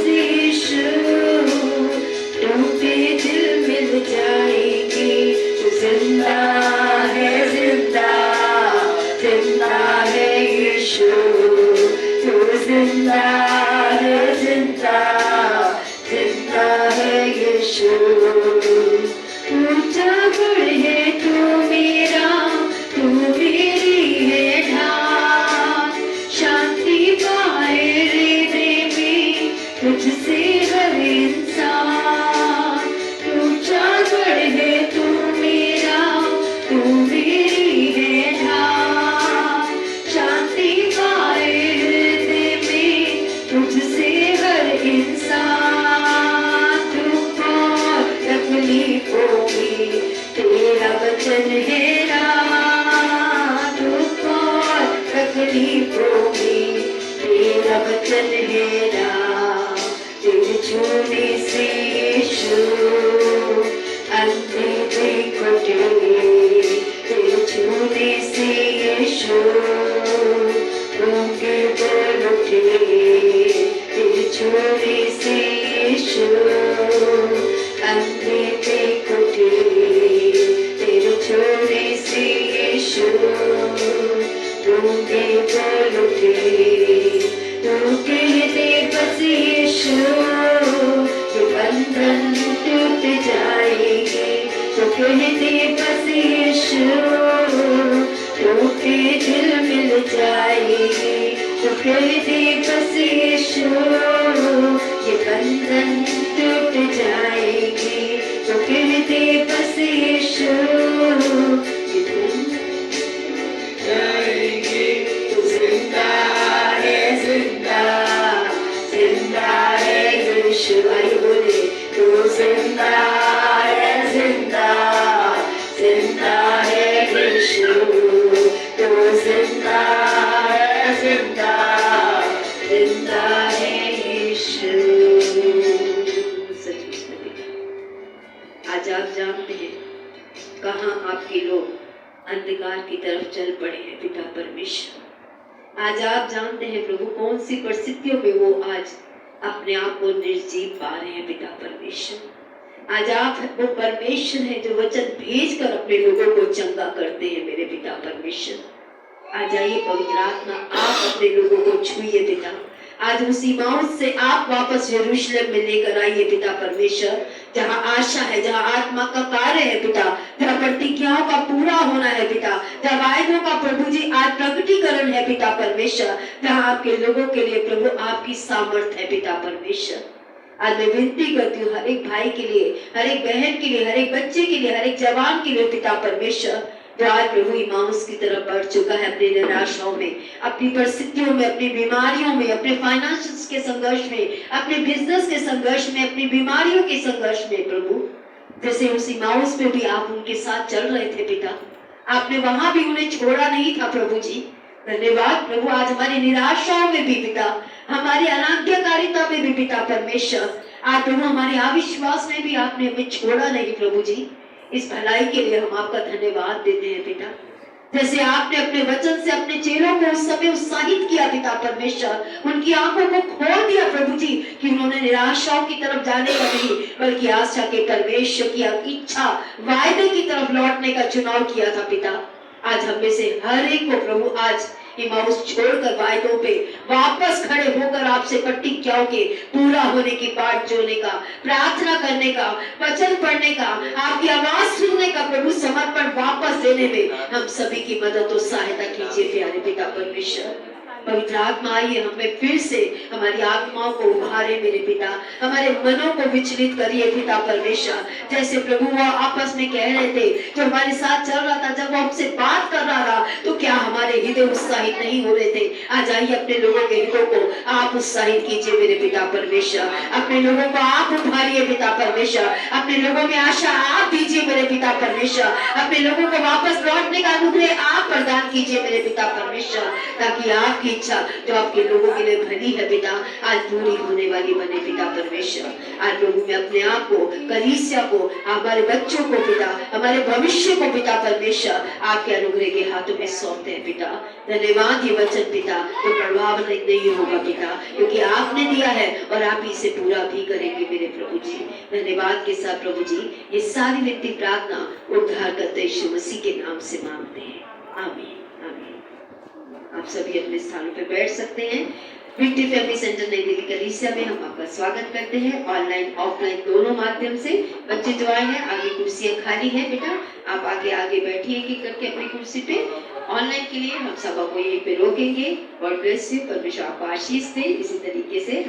तू मेरी है ढाल, शांति पाए हृदय में तुझसे हर इंसान। दुख और तकलीफों में तेरा वचन है राह, दुख और तकलीफों में तेरा वचन है राह। तेरे छूने से यीशु अंधे देख उठे, तेरे छूने से यीशु गूंगे बोल उठे, तेरे छूने से यीशु अंधे देख उठे, तेरे छूने से यीशु गूंगे बोल उठे। तू कहते बस यीशु ये बंधन टूट जाएंगे, तो कहते बस यीशु टूटे दिल मिल जाएंगे, तो कहते बस यीशु ये बंधन टूट जाएंगे, तो कहते बस यीशु ये बंधन जाएंगे। तू जिंदा है, जिंदा जिंदा है यीशु, आई बोले तू जिंदा है, जिंदा जिंदा है यीशु, तू जिंदा है, जिंदा जिंदा है यीशु। सचमुच में पिता, आज आप जानते हैं कहाँ आपके लोग अंधकार की तरफ चल पड़े हैं पिता परमेश्वर। आज आप जानते हैं प्रभु कौन सी परिस्थितियों में वो आज अपने आप को निर्जीव पा रहे हैं पिता परमेश्वर। आज आप वो परमेश्वर हैं जो वचन भेजकर अपने लोगों को चंगा करते हैं मेरे पिता परमेश्वर। आज आइए पवित्र आत्मा आप अपने लोगों को छुइए पिता, आज उसी मौत से आप वापस यरूशलेम में लेकर आइए पिता परमेश्वर, जहाँ आशा है, जहाँ आत्मा का कार्य है पिता, जहाँ प्रतिज्ञाओं का पूरा होना है पिता, जहाँ वायदों का प्रभु जी आज प्रकटीकरण है पिता परमेश्वर, जहाँ आपके लोगों के लिए प्रभु आपकी सामर्थ है पिता परमेश्वर। आज मैं विनती करती हूँ हर एक भाई के लिए, हर एक बहन के लिए, हर एक बच्चे के लिए, हर एक जवान के लिए पिता परमेश्वर, जो आज प्रभु इमाउस की तरफ बढ़ चुका है अपनी निराशाओं में, अपनी परिस्थितियों में, अपनी बीमारियों में, अपने फाइनेंशियल के संघर्ष में, अपने बिजनेस के संघर्ष में, अपनी बीमारियों के संघर्ष में प्रभु, जैसे उस इमाउस में भी आप उनके साथ चल रहे थे पिता, आपने वहां भी उन्हें छोड़ा नहीं था प्रभु जी। धन्यवाद प्रभु, आज हमारी निराशाओं में भी पिता, हमारी अनाज्ञाकारिता में भी पिता परमेश्वर, आज प्रभु हमारे अविश्वास में भी आपने हमें छोड़ा नहीं प्रभु जी। इस भलाई के लिए हम आपका धन्यवाद देते हैं पिता। जैसे आपने अपने वचन से अपने चेलों को उस समय उत्साहित किया पिता परमेश्वर, उनकी आंखों को खोल दिया प्रभु जी कि उन्होंने निराशाओं की तरफ जाने का नहीं बल्कि आशा के परमेश्वर की इच्छा वायदे की तरफ लौटने का चुनाव किया था पिता। आज हम में से हर एक को प्रभु आज इमाउस छोड़कर वायदों पे वापस खड़े होकर आपसे प्रतिज्ञाओं के पूरा होने की बाट जोड़ने का, प्रार्थना करने का, वचन पढ़ने का, आपकी आवाज सुनने का प्रभु समर्पण वापस देने में हम सभी की मदद और सहायता कीजिए प्यारे पिता परमेश्वर। पवित्र आत्मा आइए हमें फिर से हमारी आत्माओं को उभारे मेरे पिता, हमारे मनों को विचलित करिए पिता परमेश्वर। जैसे प्रभु वो आपस में कह रहे थे, जो हमारे साथ चल रहा था, जब वो हमसे बात कर रहा था तो क्या हमारे हृदय उत्साहित नहीं हो रहे थे? आज आइए अपने लोगों के हृदयों को आप उत्साहित कीजिए मेरे पिता परमेश्वर, अपने लोगों को आप उभारिए पिता परमेश्वर, अपने लोगों में आशा आप दीजिए मेरे पिता परमेश्वर, अपने लोगों को वापस लौटने का अनुग्रह आप प्रदान कीजिए मेरे पिता परमेश्वर, ताकि आपकी इच्छा जो आपके लोगों के लिए भली है पिता आज पूरी होने वाली बने पिता परमेश्वर। आज प्रभु मैं अपने आप को, कलीसिया को, हमारे बच्चों को पिता, हमारे भविष्य को पिता परमेश्वर आपके अनुग्रह के हाथों में सौंपते हैं पिता। धन्यवाद ये वचन पिता तो प्रभाव नहीं होगा पिता, क्योंकि आपने दिया है और आप इसे पूरा भी करेंगे मेरे प्रभु जी। धन्यवाद के साथ प्रभु जी ये सारी विनती प्रार्थना उद्धारकर्ता यीशु मसीह के नाम से मांगते हैं, आमीन। आप सभी अपने स्थानों पर बैठ सकते हैं। विक्ट्री फैमिली सेंटर नई दिल्ली कलीसिया में हम आपका स्वागत करते हैं, ऑनलाइन ऑफलाइन दोनों माध्यम से। बच्चे जो आए हैं आगे कुर्सियां खाली है बेटा, आप आगे बैठिए एक करके अपनी कुर्सी पे। ऑनलाइन के लिए हम सभा को यहीं पे रोकेंगे। गॉड ब्लेस यू, परमेश्वर आपको आशीष दे। इसी तरीके से